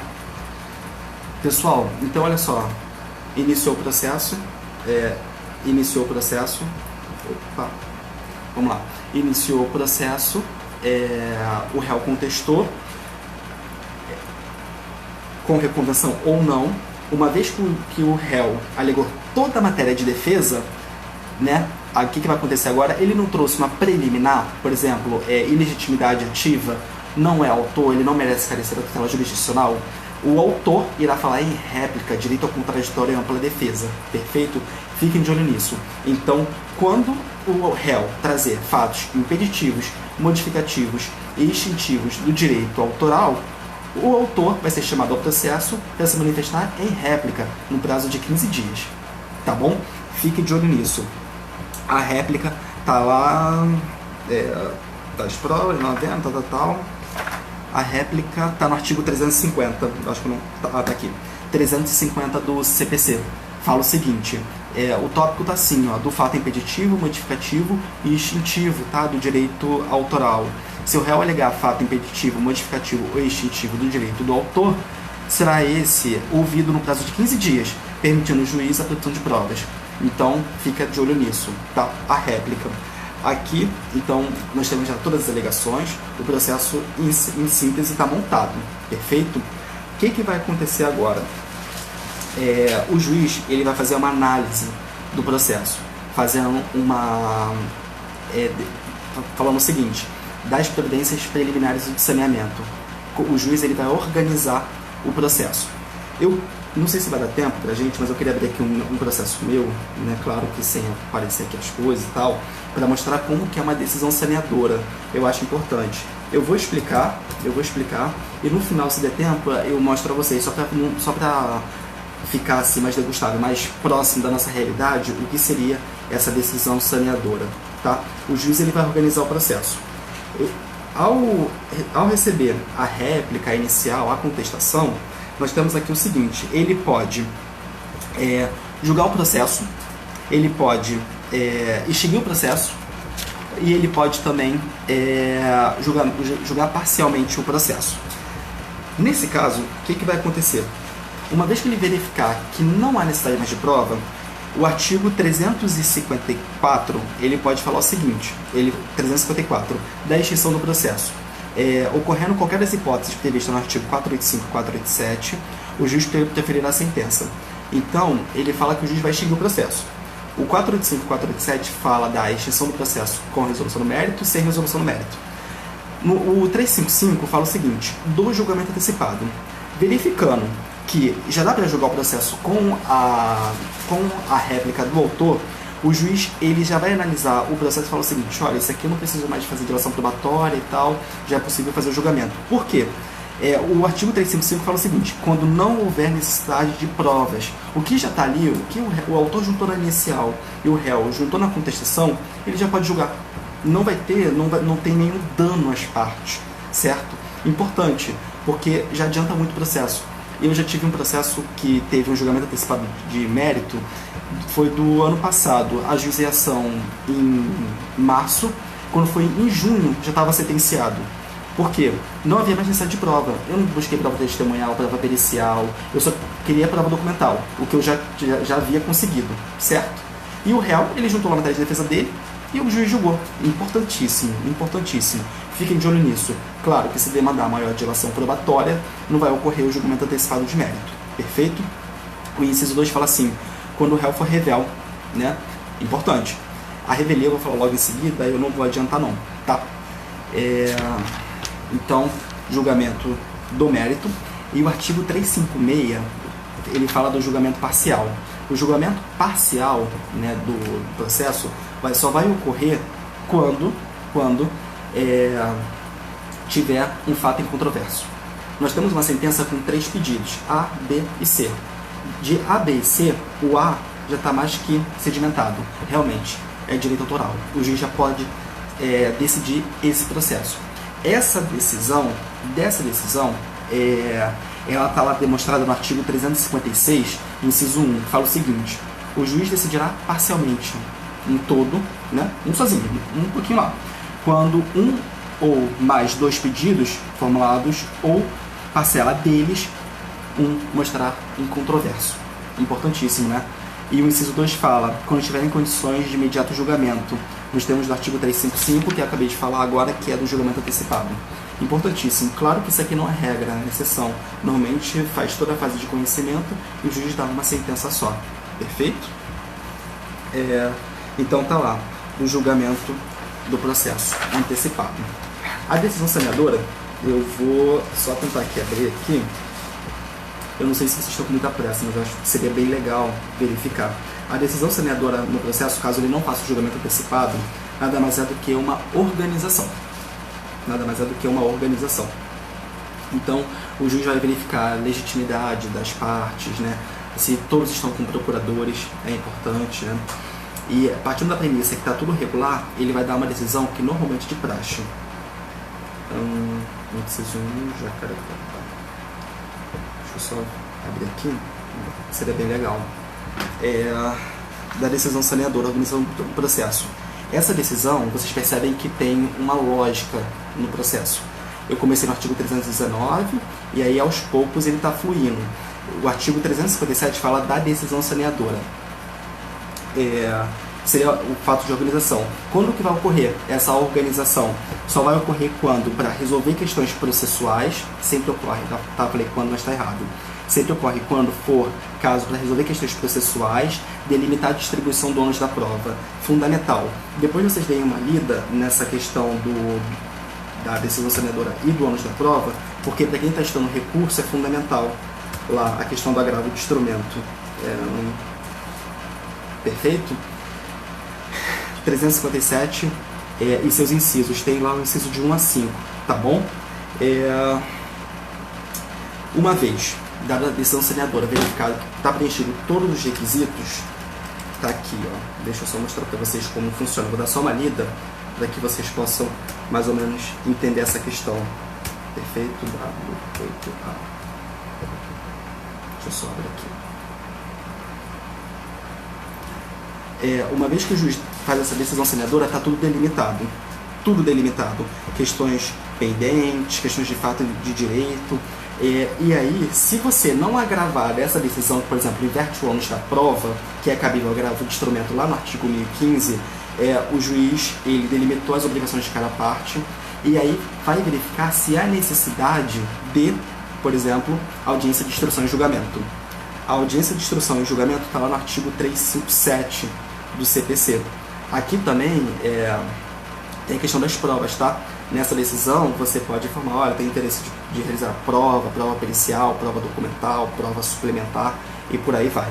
Pessoal, então olha só. Iniciou o processo. Opa, vamos lá. Iniciou o processo. O réu contestou com reconvenção ou não. Uma vez que o réu alegou toda a matéria de defesa, né? O que vai acontecer agora? Ele não trouxe uma preliminar, por exemplo, ilegitimidade ativa, não é autor, ele não merece carecer da tutela jurisdicional. O autor irá falar em réplica, direito ao contraditório e ampla defesa. Perfeito? Fiquem de olho nisso. Então, quando o réu trazer fatos impeditivos, modificativos e extintivos do direito autoral, o autor vai ser chamado ao processo para se manifestar em réplica, no prazo de 15 dias. Tá bom? Fique de olho nisso. A réplica tá lá, das provas, 90, tal. A réplica tá no artigo 350, acho que não, tá aqui, 350 do CPC. Fala o seguinte, o tópico tá assim, ó, do fato impeditivo, modificativo e extintivo, tá, do direito autoral. Se o réu alegar fato impeditivo, modificativo ou extintivo do direito do autor, será esse ouvido no prazo de 15 dias, permitindo o juiz a produção de provas. Então, fica de olho nisso, tá? A réplica. Aqui, então, nós temos já todas as alegações, o processo em síntese está montado, perfeito? O que vai acontecer agora? O juiz ele vai fazer uma análise do processo, fazendo falando o seguinte, das providências preliminares de saneamento. O juiz ele vai organizar o processo. Eu não sei se vai dar tempo pra gente, mas eu queria abrir aqui um processo meu, né, claro que sem aparecer aqui as coisas e tal, para mostrar como que é uma decisão saneadora. Eu acho importante. Eu vou explicar, e no final, se der tempo, eu mostro a vocês, só para ficar assim mais degustável, mais próximo da nossa realidade, o que seria essa decisão saneadora, tá? O juiz ele vai organizar o processo. Ao receber a réplica inicial, a contestação, nós temos aqui o seguinte, ele pode julgar o processo, ele pode extinguir o processo e ele pode também julgar parcialmente o processo. Nesse caso, o que vai acontecer? Uma vez que ele verificar que não há necessidade mais de prova, o artigo 354 ele pode falar o seguinte, 354, da extinção do processo. Ocorrendo qualquer das hipóteses previstas no artigo 485 e 487, o juiz preferirá a sentença. Então, ele fala que o juiz vai extinguir o processo. O 485 e 487 fala da extinção do processo com resolução no mérito e sem resolução no mérito. O 355 fala o seguinte, do julgamento antecipado. Verificando que já dá para julgar o processo com a réplica do autor, o juiz ele já vai analisar o processo e fala o seguinte, olha, isso aqui eu não preciso mais fazer dilação probatória e tal, já é possível fazer o julgamento. Por quê? O artigo 355 fala o seguinte, quando não houver necessidade de provas, o que já está ali, o que o autor juntou na inicial e o réu juntou na contestação, ele já pode julgar. Não tem nenhum dano às partes, certo? Importante, porque já adianta muito o processo. Eu já tive um processo que teve um julgamento antecipado de mérito, foi do ano passado, ajuizei a ação em março, quando foi em junho já estava sentenciado. Por quê? Não havia mais necessidade de prova. Eu não busquei prova testemunhal, prova pericial, eu só queria prova documental, o que eu já havia conseguido, certo? E o réu, ele juntou lá na matéria de defesa dele e o juiz julgou. Importantíssimo, importantíssimo. Fiquem de olho nisso. Claro que se demandar maior dilação probatória, não vai ocorrer o julgamento antecipado de mérito. Perfeito? O inciso 2 fala assim, quando o réu for revel, né? Importante. A revelia eu vou falar logo em seguida, eu não vou adiantar não, tá? Então, julgamento do mérito. E o artigo 356, ele fala do julgamento parcial. O julgamento parcial, né, do processo só vai ocorrer quando tiver um fato incontroverso. Nós temos uma sentença com 3 pedidos, A, B e C. De A, B e C, o A já está mais que sedimentado. Realmente, é direito autoral. O juiz já pode decidir esse processo. Essa decisão, ela está lá demonstrada no artigo 356, inciso 1, que fala o seguinte, o juiz decidirá parcialmente, um todo, né, um sozinho, um pouquinho lá, quando um ou mais 2 pedidos formulados ou parcela deles, mostrar incontroverso. Importantíssimo, né? E o inciso 2 fala, quando estiverem condições de imediato julgamento, nos termos do artigo 355, que eu acabei de falar agora, que é do julgamento antecipado. Importantíssimo. Claro que isso aqui não é regra, é exceção. Normalmente faz toda a fase de conhecimento e o juiz dá uma sentença só. Perfeito? Então tá lá, o julgamento do processo antecipado. A decisão saneadora, eu vou só tentar abrir aqui. Eu não sei se vocês estão com muita pressa, mas eu acho que seria bem legal verificar. A decisão saneadora no processo, caso ele não faça o julgamento antecipado, nada mais é do que uma organização. Nada mais é do que uma organização. Então, o juiz vai verificar a legitimidade das partes, né? Se todos estão com procuradores, é importante, né? E partindo da premissa que está tudo regular, ele vai dar uma decisão que normalmente de praxe. Então, inciso 1, Jacarepaguá. Deixa eu só abrir aqui, seria bem legal. Da decisão saneadora, organização do processo. Essa decisão, vocês percebem que tem uma lógica no processo. Eu comecei no artigo 319 e aí aos poucos ele está fluindo. O artigo 357 fala da decisão saneadora. seria o fato de organização. Quando que vai ocorrer essa organização? Só vai ocorrer quando, para resolver questões processuais, sempre ocorre, tá? Falei quando, mas está errado. Sempre ocorre quando for caso para resolver questões processuais, delimitar a distribuição do ônus da prova. Fundamental. Depois vocês deem uma lida nessa questão da decisão sancionadora e do ônus da prova, porque para quem está estudando recurso é fundamental lá a questão do agravo de instrumento. Perfeito? 357 e seus incisos. Tem lá o inciso de 1 a 5, tá bom? Uma vez dada a decisão sancionadora verificado que está preenchido todos os requisitos, tá aqui, ó. Deixa eu só mostrar para vocês como funciona. Vou dar só uma lida para que vocês possam mais ou menos entender essa questão. Perfeito? W8A. Deixa eu só abrir aqui. Uma vez que o juiz faz essa decisão sancionadora, está tudo delimitado. Tudo delimitado. Questões pendentes, questões de fato de direito. E aí, se você não agravar essa decisão, por exemplo, inverte o ônus da prova, que é cabível ao agravo de instrumento lá no artigo 1015, o juiz ele delimitou as obrigações de cada parte e aí vai verificar se há necessidade de, por exemplo, audiência de instrução e julgamento. A audiência de instrução e julgamento está lá no artigo 357 do CPC. Aqui também tem a questão das provas, tá? Nessa decisão, você pode informar, olha, tem interesse de realizar prova pericial, prova documental, prova suplementar e por aí vai.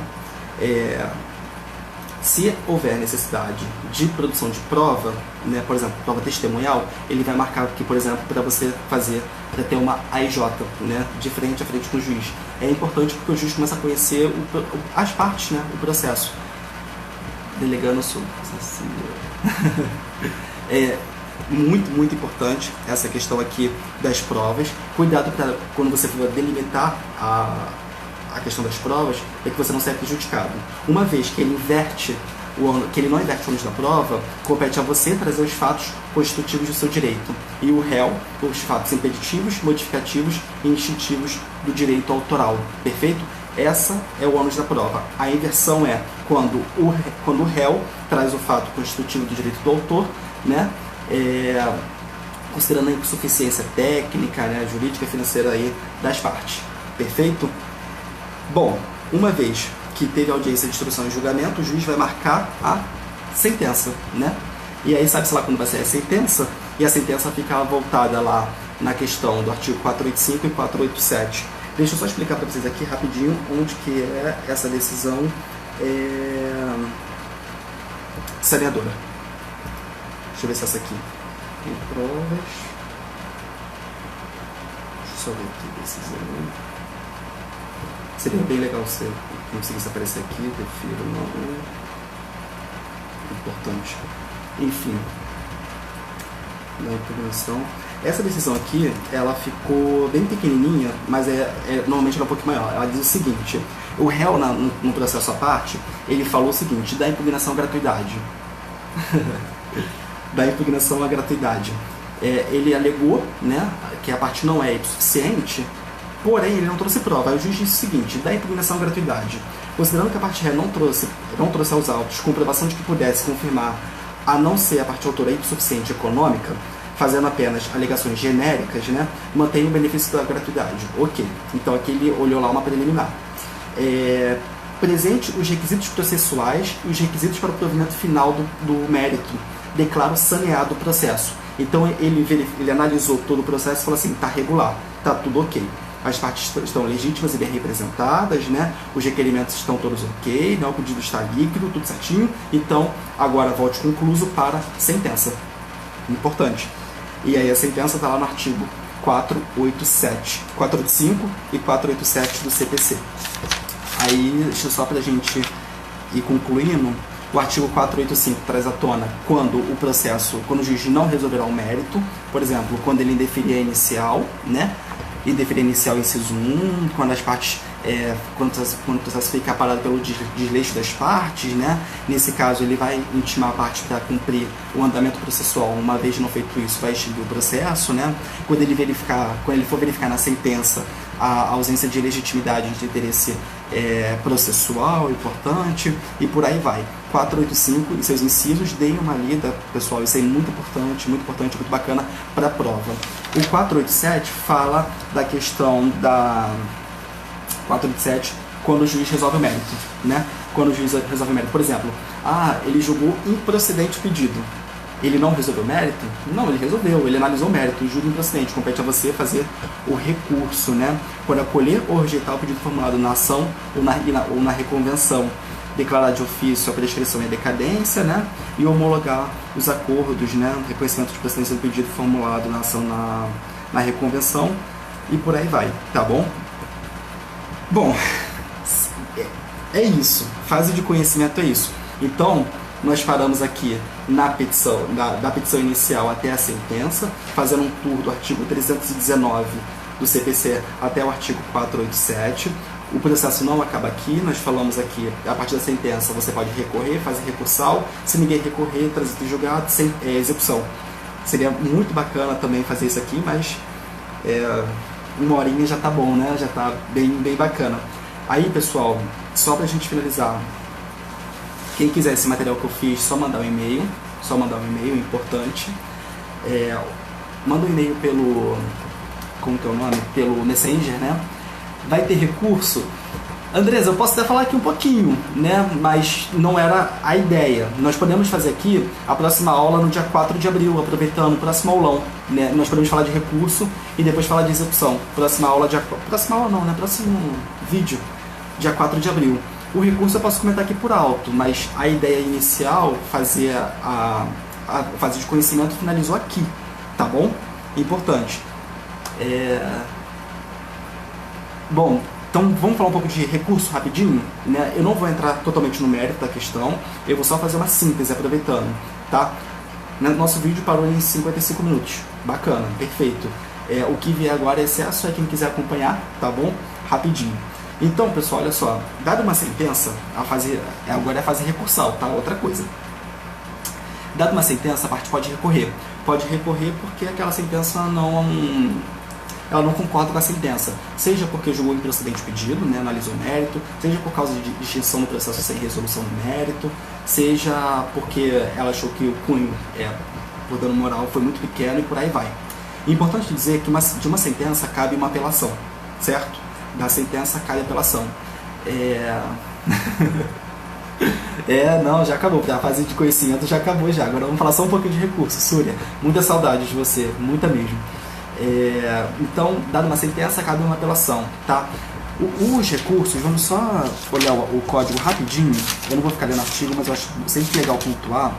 Se houver necessidade de produção de prova, né, por exemplo, prova testemunhal, ele vai marcar aqui, por exemplo, para você fazer, para ter uma AIJ, né, de frente a frente com o juiz. É importante porque o juiz começa a conhecer as partes, né, o processo. Delegando sobre muito importante essa questão aqui das provas. Cuidado para quando você for delimitar a questão das provas, é que você não seja prejudicado. Uma vez que ele não inverte o ônus da prova, compete a você trazer os fatos constitutivos do seu direito e o réu os fatos impeditivos, modificativos e instintivos do direito autoral. Perfeito? Essa é o ônus da prova. A inversão é quando o réu traz o fato constitutivo do direito do autor, né? Considerando a insuficiência técnica, né, jurídica, financeira aí das partes. Perfeito? Bom, uma vez que teve audiência de instrução e julgamento, o juiz vai marcar a sentença, né? E aí sabe-se lá quando vai ser a sentença, e a sentença fica voltada lá na questão do artigo 485 e 487. Deixa eu só explicar para vocês aqui rapidinho onde que é essa decisão saneadora. Deixa eu ver se é essa aqui. Tem provas. Deixa eu só ver aqui, decisão. Seria bem legal se eu conseguisse aparecer aqui, prefiro não. Importante. Enfim. Da impugnação. Essa decisão aqui, ela ficou bem pequenininha, mas normalmente ela é um pouco maior. Ela diz o seguinte: o réu, no processo à parte, ele falou o seguinte, da impugnação à gratuidade. Da impugnação à gratuidade. Ele alegou, né, que a parte não é suficiente, porém ele não trouxe prova. Aí o juiz disse o seguinte: da impugnação à gratuidade, considerando que a parte ré não trouxe aos autos comprovação de que pudesse confirmar a não ser a parte autora insuficiente econômica, fazendo apenas alegações genéricas, né, mantém o benefício da gratuidade. Ok. Então aqui ele olhou lá uma preliminar. Presente os requisitos processuais e os requisitos para o provimento final do mérito, declaro saneado o processo. Então ele analisou todo o processo e falou assim: está regular, está tudo ok. As partes estão legítimas e bem representadas, né? Os requerimentos estão todos ok, né? O pedido está líquido, tudo certinho. Então, agora volte concluso para sentença. Importante. E aí a sentença está lá no artigo 485 e 487 do CPC. Aí, deixa só para a gente ir concluindo. O artigo 485 traz à tona quando o juiz não resolverá o mérito, por exemplo, quando ele indeferir a inicial, né? Indeferir a inicial inciso 1, quando as partes quando o processo fica parado pelo desleixo das partes, né? Nesse caso, ele vai intimar a parte para cumprir o andamento processual. Uma vez não feito isso, vai extinguir o processo, né? Quando ele for verificar na sentença a ausência de legitimidade de interesse processual importante, e por aí vai. 485 e seus incisos, deem uma lida, pessoal, isso é muito importante, muito bacana para a prova. O 487 fala da questão da 487 quando o juiz resolve o mérito, né? Quando o juiz resolve o mérito, por exemplo, ele julgou improcedente o pedido. Ele não resolveu o mérito? Não, ele resolveu, ele analisou o mérito, julga improcedente, compete a você fazer o recurso, né? Por acolher ou rejeitar o pedido formulado na ação ou na reconvenção, declarar de ofício a prescrição e a decadência, né? E homologar os acordos, né? Reconhecimento de procedência do pedido formulado na ação na reconvenção, e por aí vai, tá bom? Bom, é isso, fase de conhecimento é isso. Então, nós paramos aqui na petição, da petição inicial até a sentença, fazendo um tour do artigo 319 do CPC até o artigo 487. O processo não acaba aqui, nós falamos aqui, a partir da sentença você pode recorrer, fazer recursal, se ninguém recorrer, trânsito em julgado, sem execução. Seria muito bacana também fazer isso aqui, mas uma horinha já tá bom, né? Já tá bem bacana. Aí, pessoal, só pra gente finalizar, quem quiser esse material que eu fiz, só mandar um e-mail, importante. Manda um e-mail pelo, como que é o nome? Pelo Messenger, né? Vai ter recurso. Andresa, eu posso até falar aqui um pouquinho, né? Mas não era a ideia. Nós podemos fazer aqui a próxima aula no dia 4 de abril, aproveitando o próximo aulão, né? Nós podemos falar de recurso e depois falar de execução. Próximo vídeo, dia 4 de abril. O recurso eu posso comentar aqui por alto, mas a ideia inicial, fazer a fase de conhecimento, finalizou aqui, tá bom? Importante. Bom, então vamos falar um pouco de recurso rapidinho, né? Eu não vou entrar totalmente no mérito da questão, eu vou só fazer uma síntese aproveitando, tá? Nosso vídeo parou em 55 minutos, bacana, perfeito. O que vier agora é excesso, quem quiser acompanhar, tá bom? Rapidinho. Então, pessoal, olha só, dada uma sentença, agora é a fase recursal, tá? Outra coisa. Dada uma sentença, a parte pode recorrer. Pode recorrer porque aquela sentença ela não concorda com a sentença, seja porque julgou improcedente o pedido, né, analisou o mérito, seja por causa de extinção do processo sem resolução do mérito, seja porque ela achou que o cunho, por dano moral, foi muito pequeno, e por aí vai. É importante dizer que de uma sentença cabe uma apelação, certo? Da sentença cabe apelação. Não, já acabou, a fase de conhecimento já acabou já. Agora vamos falar só um pouquinho de recurso. Súria, muita saudade de você, muita mesmo. Então, dada uma sentença, cabe uma apelação, tá? Os recursos, vamos só olhar o código rapidinho. Eu não vou ficar lendo artigo, mas eu acho sempre legal pontuar.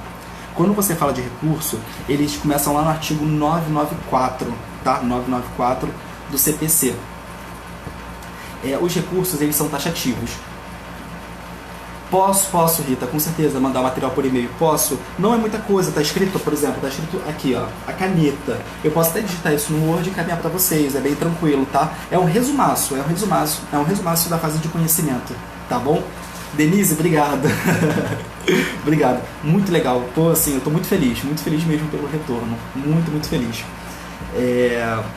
Quando você fala de recurso, eles começam lá no artigo 994, tá? 994 do CPC. Os recursos, eles são taxativos. Posso, Rita, com certeza, mandar o material por e-mail. Posso. Não é muita coisa, tá escrito, por exemplo, tá escrito aqui, ó, a caneta. Eu posso até digitar isso no Word e encaminhar para vocês, é bem tranquilo, tá? É um resumaço da fase de conhecimento, tá bom? Denise, obrigado. Obrigado, muito legal. Eu tô muito feliz mesmo pelo retorno. Muito feliz.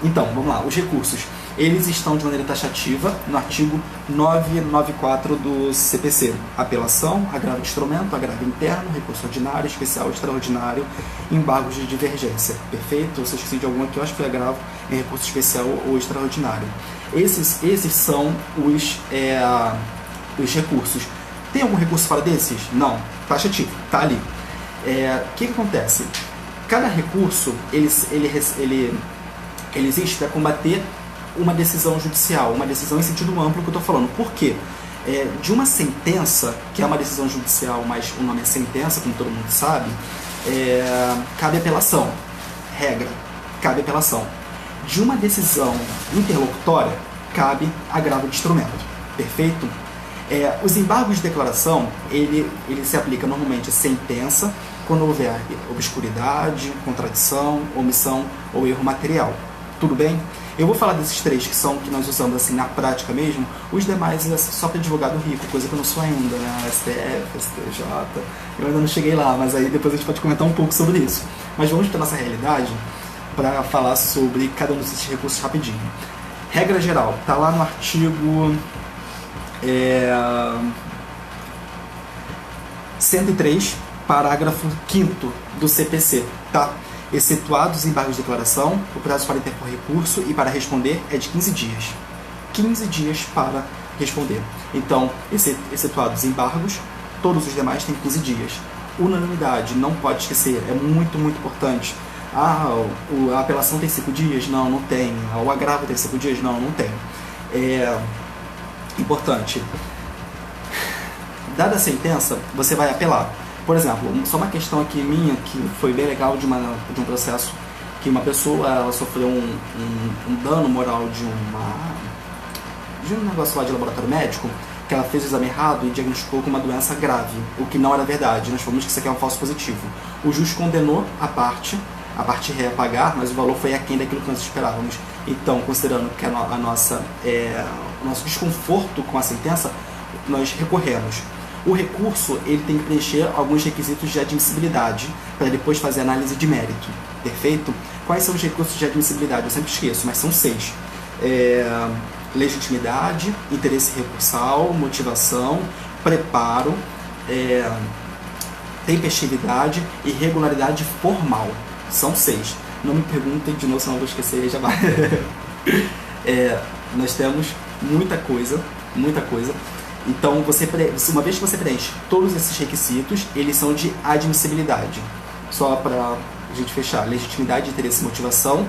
Então, vamos lá, os recursos. Eles estão de maneira taxativa no artigo 994 do CPC. Apelação, agravo de instrumento, agravo interno, recurso ordinário, especial, extraordinário, embargos de divergência. Perfeito? Se eu esqueci de algum aqui, eu acho que foi agravo em recurso especial ou extraordinário. Esses são os recursos. Tem algum recurso fora desses? Não. Taxativo, tá ali. Que acontece? Cada recurso, ele existe para combater uma decisão judicial, uma decisão em sentido amplo que eu estou falando. Por quê? De uma sentença, que é uma decisão judicial, mas o nome é sentença, como todo mundo sabe, cabe apelação. Regra, cabe apelação. De uma decisão interlocutória, cabe agravo de instrumento. Perfeito? Os embargos de declaração, ele se aplica normalmente a sentença, quando houver obscuridade, contradição, omissão ou erro material. Tudo bem? Eu vou falar desses três que nós usamos assim na prática mesmo. Os demais é só para advogado rico, coisa que eu não sou ainda, né? STF, STJ, eu ainda não cheguei lá, mas aí depois a gente pode comentar um pouco sobre isso. Mas vamos para a nossa realidade para falar sobre cada um desses recursos rapidinho. Regra geral, está lá no artigo 103, parágrafo 5º do CPC, tá? Excetuados os embargos de declaração, o prazo para interpor recurso e para responder é de 15 dias. 15 dias para responder. Então, excetuados os embargos, todos os demais têm 15 dias. Unanimidade, não pode esquecer, é muito, muito importante. A apelação tem 5 dias? Não, não tem. O agravo tem 5 dias? Não, não tem. É importante. Dada a sentença, você vai apelar. Por exemplo, só uma questão aqui minha, que foi bem legal de um processo que uma pessoa ela sofreu um dano moral de um negócio lá de laboratório médico, que ela fez o exame errado e diagnosticou com uma doença grave, o que não era verdade. Nós falamos que isso aqui é um falso positivo. O juiz condenou a parte ré a pagar, mas o valor foi aquém daquilo que nós esperávamos. Então, considerando que o nosso desconforto com a sentença, nós recorremos. O recurso ele tem que preencher alguns requisitos de admissibilidade para depois fazer análise de mérito. Perfeito? Quais são os recursos de admissibilidade? Eu sempre esqueço, mas são 6. Legitimidade, interesse recursal, motivação, preparo, tempestividade e regularidade formal. São 6. Não me perguntem de novo, senão eu vou esquecer já vai. Nós temos muita coisa. Então, uma vez que você preenche todos esses requisitos, eles são de admissibilidade. Só para a gente fechar: legitimidade, interesse e motivação,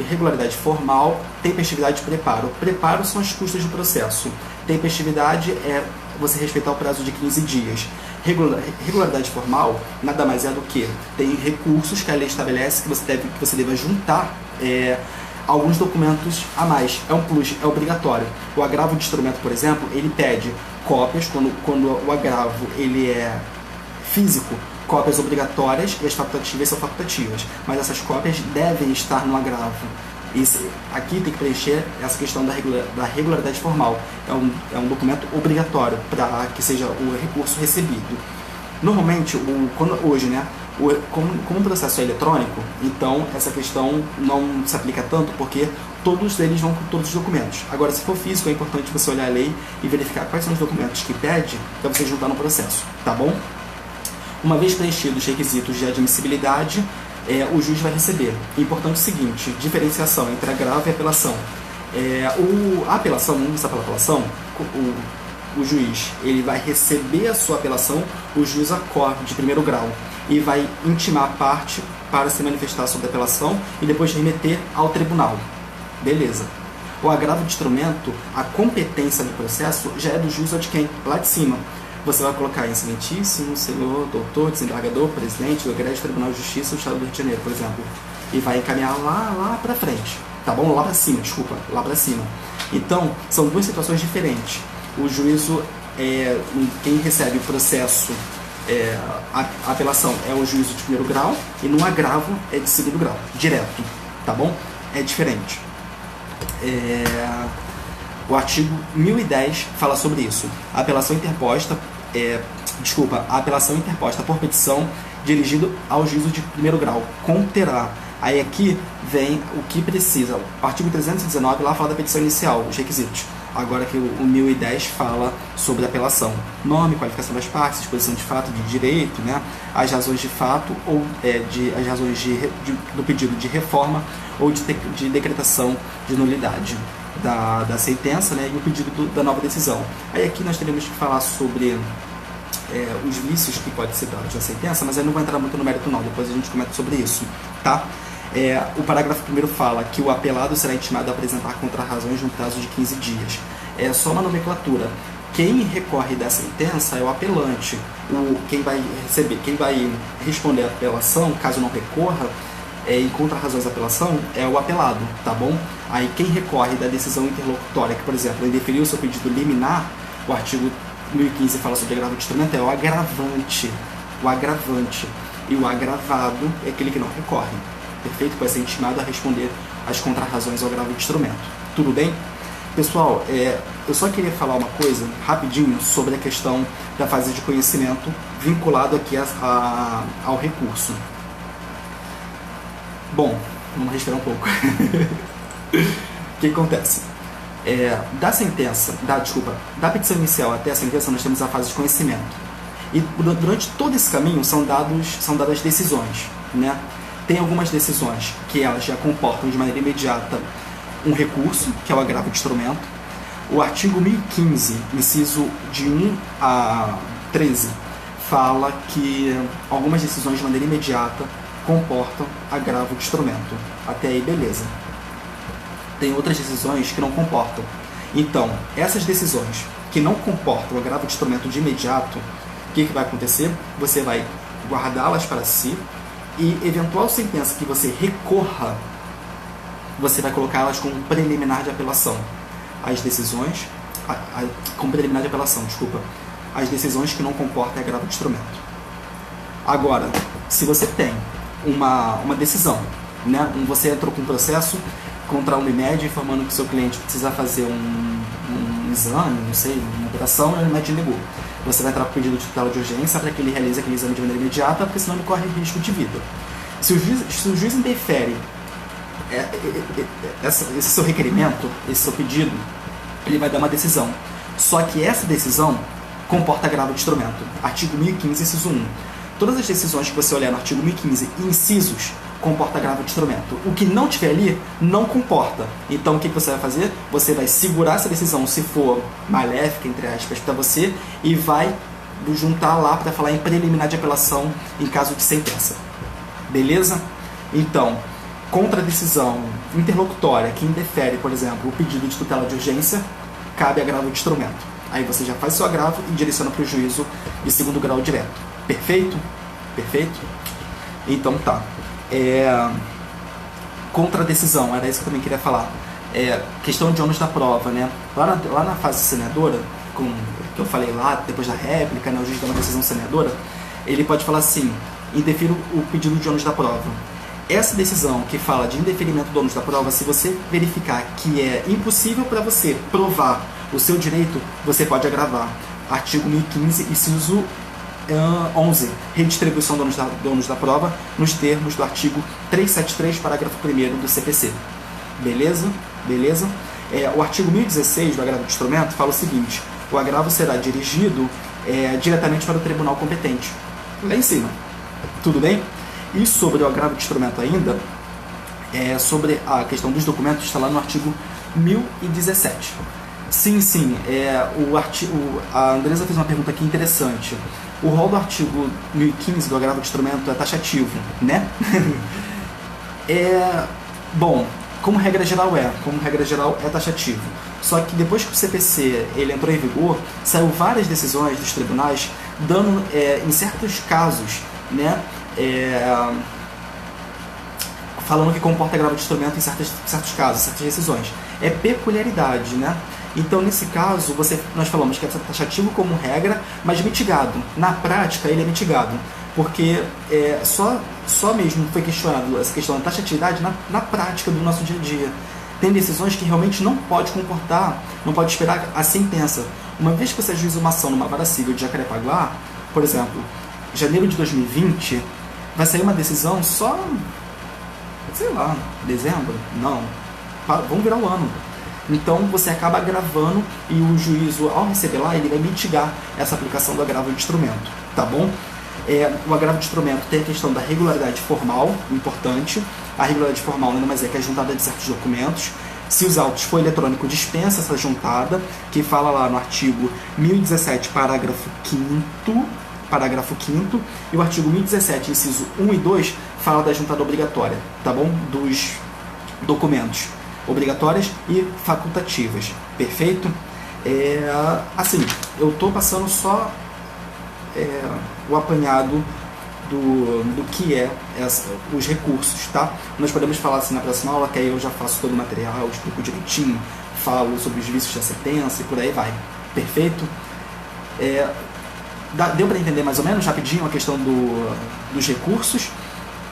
regularidade formal, tempestividade e preparo. Preparo são as custas do processo. Tempestividade é você respeitar o prazo de 15 dias. Regularidade formal nada mais é do que tem recursos que a lei estabelece que você deva juntar alguns documentos a mais. É um plus, é obrigatório. O agravo de instrumento, por exemplo, ele pede cópias, quando o agravo ele é físico, cópias obrigatórias e as facultativas são facultativas. Mas essas cópias devem estar no agravo. Aqui tem que preencher essa questão da regularidade formal. É um documento obrigatório para que seja o recurso recebido. Normalmente, hoje, né, como o processo é eletrônico, então essa questão não se aplica tanto, porque todos eles vão com todos os documentos. Agora, se for físico, é importante você olhar a lei e verificar quais são os documentos que pede para você juntar no processo, tá bom? Uma vez preenchidos os requisitos de admissibilidade, o juiz vai receber. É importante o seguinte: diferenciação entre agravo e apelação. A apelação, vamos começar pela apelação. O juiz ele vai receber a sua apelação, o juiz acorda de primeiro grau e vai intimar a parte para se manifestar sobre a apelação e depois remeter ao tribunal. Beleza. O agravo de instrumento, a competência do processo já é do juiz ou de quem? Lá de cima. Você vai colocar excelentíssimo, senhor, doutor, desembargador, presidente do Egresso Tribunal de Justiça do Estado do Rio de Janeiro, por exemplo. E vai encaminhar lá pra frente. Tá bom? Lá pra cima, desculpa. Lá pra cima. Então, são duas situações diferentes. O juízo, quem recebe o processo, a apelação é o juízo de primeiro grau, e no agravo é de segundo grau, direto, tá bom? É diferente. O artigo 1010 fala sobre isso. A apelação interposta por petição dirigido ao juízo de primeiro grau conterá. Aí aqui vem o que precisa. O artigo 319 lá fala da petição inicial, os requisitos. Agora que o 1010 fala sobre a apelação: nome, qualificação das partes, exposição de fato, de direito, né? As razões de fato ou as razões do pedido de reforma ou de decretação de nulidade da sentença, né? E o pedido da nova decisão. Aí aqui nós teremos que falar sobre os vícios que pode ser dados na sentença, mas aí não vou entrar muito no mérito não, depois a gente comenta sobre isso, tá? O parágrafo 1º fala que o apelado será intimado a apresentar contra-razões no prazo de 15 dias. É só uma nomenclatura. Quem recorre da sentença é o apelante. Quem vai responder a apelação, caso não recorra, em contra-razões da apelação, é o apelado, tá bom? Aí quem recorre da decisão interlocutória, que, por exemplo, indeferiu o seu pedido liminar, o artigo 1015 fala sobre agravo de instrumento, é o agravante. O agravante. E o agravado é aquele que não recorre. Perfeito? Vai ser intimado a responder as contrarrazões ao agravo de instrumento. Tudo bem? Pessoal, eu só queria falar uma coisa rapidinho sobre a questão da fase de conhecimento vinculado aqui ao recurso. Bom, vamos respirar um pouco. O que acontece? Da petição inicial até a sentença, nós temos a fase de conhecimento. E durante todo esse caminho são dadas decisões, né? Tem algumas decisões que elas já comportam de maneira imediata um recurso, que é o agravo de instrumento. O artigo 1015, inciso de 1 a 13, fala que algumas decisões de maneira imediata comportam agravo de instrumento. Até aí, beleza. Tem outras decisões que não comportam. Então, essas decisões que não comportam agravo de instrumento de imediato, o que vai acontecer? Você vai guardá-las para si e, eventual sentença que você recorra, você vai colocá-las como preliminar de apelação. As decisões, como preliminar de apelação, desculpa, as decisões que não comportam agravo de instrumento. Agora, se você tem uma decisão, né? Você entrou com um processo contra a Unimed informando que o seu cliente precisa fazer um exame, não sei, uma operação, e a Unimed negou. Você vai entrar com pedido de tutela de urgência para que ele realize aquele exame de maneira imediata, porque senão ele corre risco de vida. Se o juiz interfere esse seu requerimento, esse seu pedido, ele vai dar uma decisão. Só que essa decisão comporta agravo de instrumento. Artigo 1015, inciso 1. Todas as decisões que você olhar no artigo 1015, incisos, comporta agravo de instrumento. O que não tiver ali, não comporta. Então, o que você vai fazer? Você vai segurar essa decisão, se for maléfica, entre aspas, para você, e vai juntar lá para falar em preliminar de apelação em caso de sentença. Beleza? Então, contra a decisão interlocutória que indefere, por exemplo, o pedido de tutela de urgência, cabe agravo de instrumento. Aí você já faz seu agravo e direciona para o juízo de segundo grau direto. Perfeito? Perfeito? Então tá. Contra a decisão, era isso que eu também queria falar. Questão de ônus da prova, né? Lá na fase semeadora, que eu falei lá, depois da réplica, né, o juiz dá uma decisão semeadora, ele pode falar assim: indefiro o pedido de ônus da prova. Essa decisão que fala de indeferimento do ônus da prova, se você verificar que é impossível para você provar o seu direito, você pode agravar. Artigo 1015, inciso 11. Redistribuição do ônus da prova nos termos do artigo 373, parágrafo 1º do CPC. Beleza? Beleza? O artigo 1016 do agravo de instrumento fala o seguinte: o agravo será dirigido diretamente para o tribunal competente. Lá em cima. Tudo bem? E sobre o agravo de instrumento ainda, sobre a questão dos documentos, está lá no artigo 1017. Sim, a Andresa fez uma pergunta aqui interessante. O rol do artigo 1015 do agravo de instrumento é taxativo, né? Bom, como regra geral é taxativo. Só que depois que o CPC ele entrou em vigor, saiu várias decisões dos tribunais dando, em certos casos, né, falando que comporta agravo de instrumento em certos casos, certas decisões. É peculiaridade, né? Então, nesse caso, nós falamos que é taxativo como regra, mas mitigado. Na prática, ele é mitigado, porque só mesmo foi questionado essa questão da taxatividade na prática do nosso dia a dia. Tem decisões que realmente não pode comportar, não pode esperar a sentença. Uma vez que você ajuiza uma ação numa vara civil de Jacarepaguá, por exemplo, em janeiro de 2020, vai sair uma decisão só, sei lá, dezembro? Não. Vamos virar o ano. Então você acaba agravando e o juízo, ao receber lá, ele vai mitigar essa aplicação do agravo de instrumento, tá bom? O agravo de instrumento tem a questão da regularidade formal, importante. A regularidade formal nada mais é que a juntada de certos documentos. Se os autos for eletrônico, dispensa essa juntada, que fala lá no artigo 1017, parágrafo 5º, e o artigo 1017, inciso 1 e 2, fala da juntada obrigatória, tá bom? Dos documentos obrigatórias e facultativas. Perfeito? Assim, eu estou passando só o apanhado do que os recursos, tá? Nós podemos falar assim na próxima aula, que aí eu já faço todo o material, explico direitinho, falo sobre os vícios da sentença e por aí vai. Perfeito? Deu para entender mais ou menos rapidinho a questão dos recursos?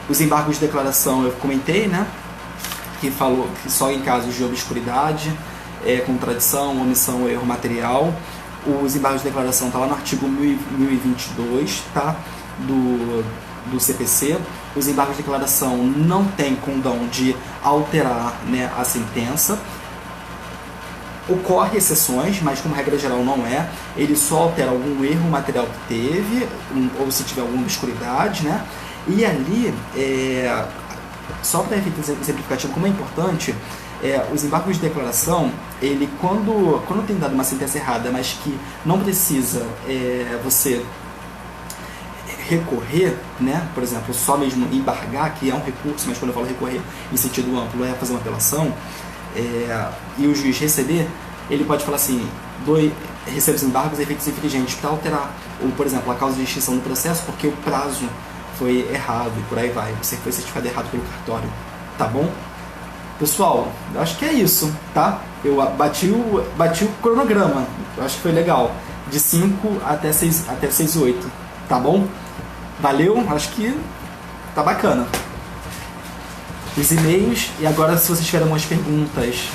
Os embargos de declaração eu comentei, né? que falou que só em casos de obscuridade, contradição, omissão ou erro material. Os embargos de declaração está lá no artigo 1022, tá? do CPC. Os embargos de declaração não têm condão de alterar, né, a sentença. Ocorre exceções, mas como regra geral não é. Ele só altera algum erro material que teve, ou se tiver alguma obscuridade, né? E ali, só para efeito exemplificativo, como é importante, os embargos de declaração, ele quando tem dado uma sentença errada, mas que não precisa você recorrer, né? Por exemplo, só mesmo embargar, que é um recurso, mas quando eu falo recorrer em sentido amplo, é fazer uma apelação, e o juiz receber, ele pode falar assim, recebe os embargos e efeitos infringentes para alterar, ou por exemplo, a causa de extinção do processo porque o prazo foi errado e por aí vai, você foi certificado errado pelo cartório, tá bom? Pessoal, eu acho que é isso, tá? Eu bati o cronograma, eu acho que foi legal, de 5 até 6:08, tá bom? Valeu, acho que tá bacana. Os e-mails, e agora se vocês tiverem umas perguntas,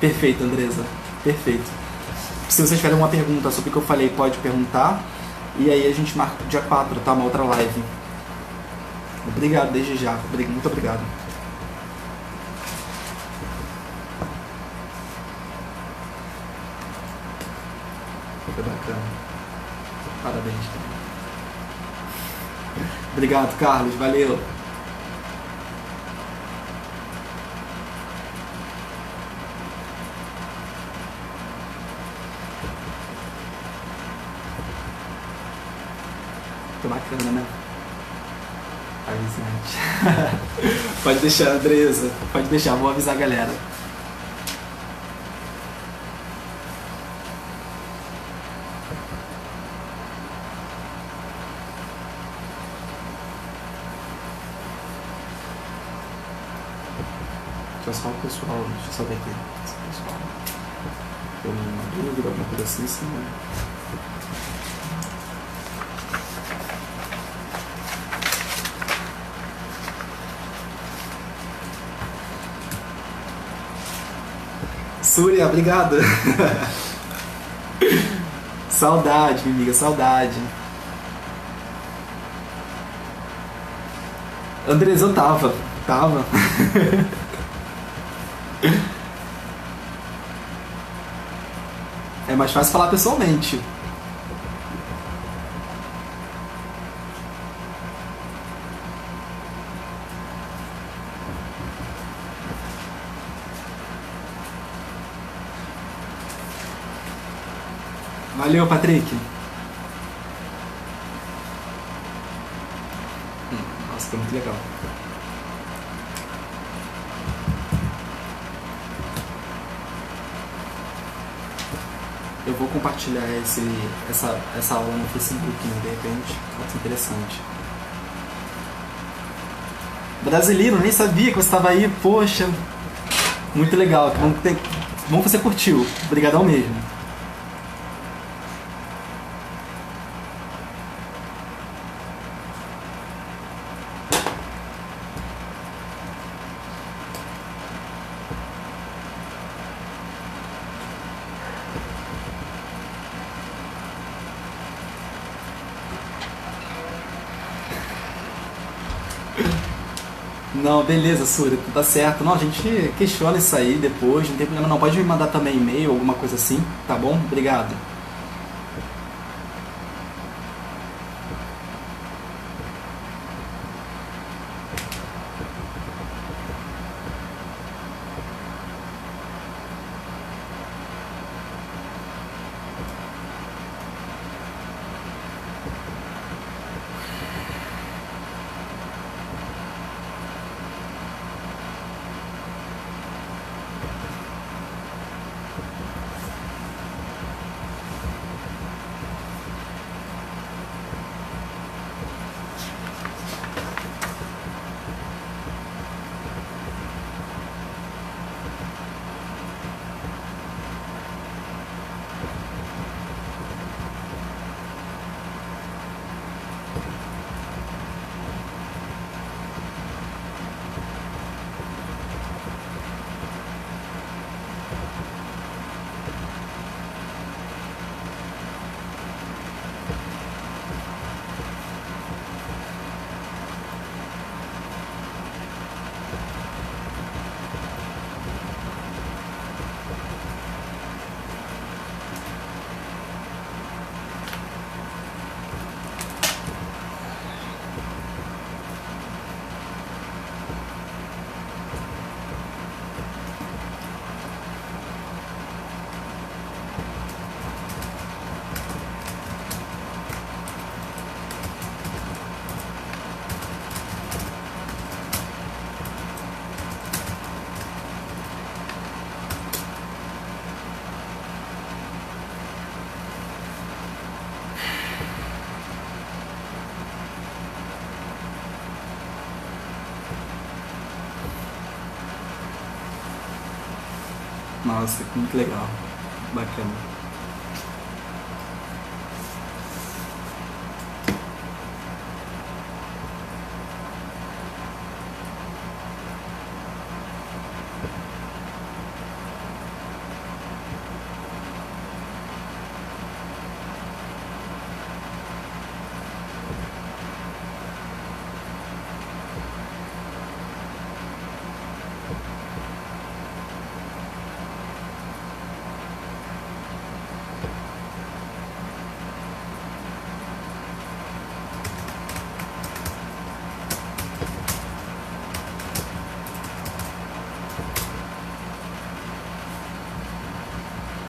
perfeito, Andresa, perfeito. Se vocês tiverem uma pergunta sobre o que eu falei, pode perguntar, e aí a gente marca o dia 4, tá? Uma outra live. Obrigado desde já, muito obrigado. Foi bacana. Parabéns. Obrigado, Carlos, valeu. Tô bacana, né? Pode deixar, Andresa. Pode deixar, vou avisar a galera. Deixa só o pessoal, deixa eu só ver aqui. Pessoal, tem uma dúvida, alguma coisa assim, sim, né? Súria, obrigado. Saudade, minha amiga, saudade. Andresa, eu tava. É mais fácil falar pessoalmente. Valeu, Patrick. Nossa, foi muito legal. Eu vou compartilhar essa aula no Facebook, né, de repente. Pode ser interessante. Brasileiro, nem sabia que você estava aí. Poxa, muito legal. Bom que você curtiu. Obrigadão mesmo. Não, beleza, Súria, tá certo. Não, a gente questiona isso aí depois, não tem problema não. Pode me mandar também e-mail, alguma coisa assim, tá bom? Obrigado. Nossa, muito legal. Bacana.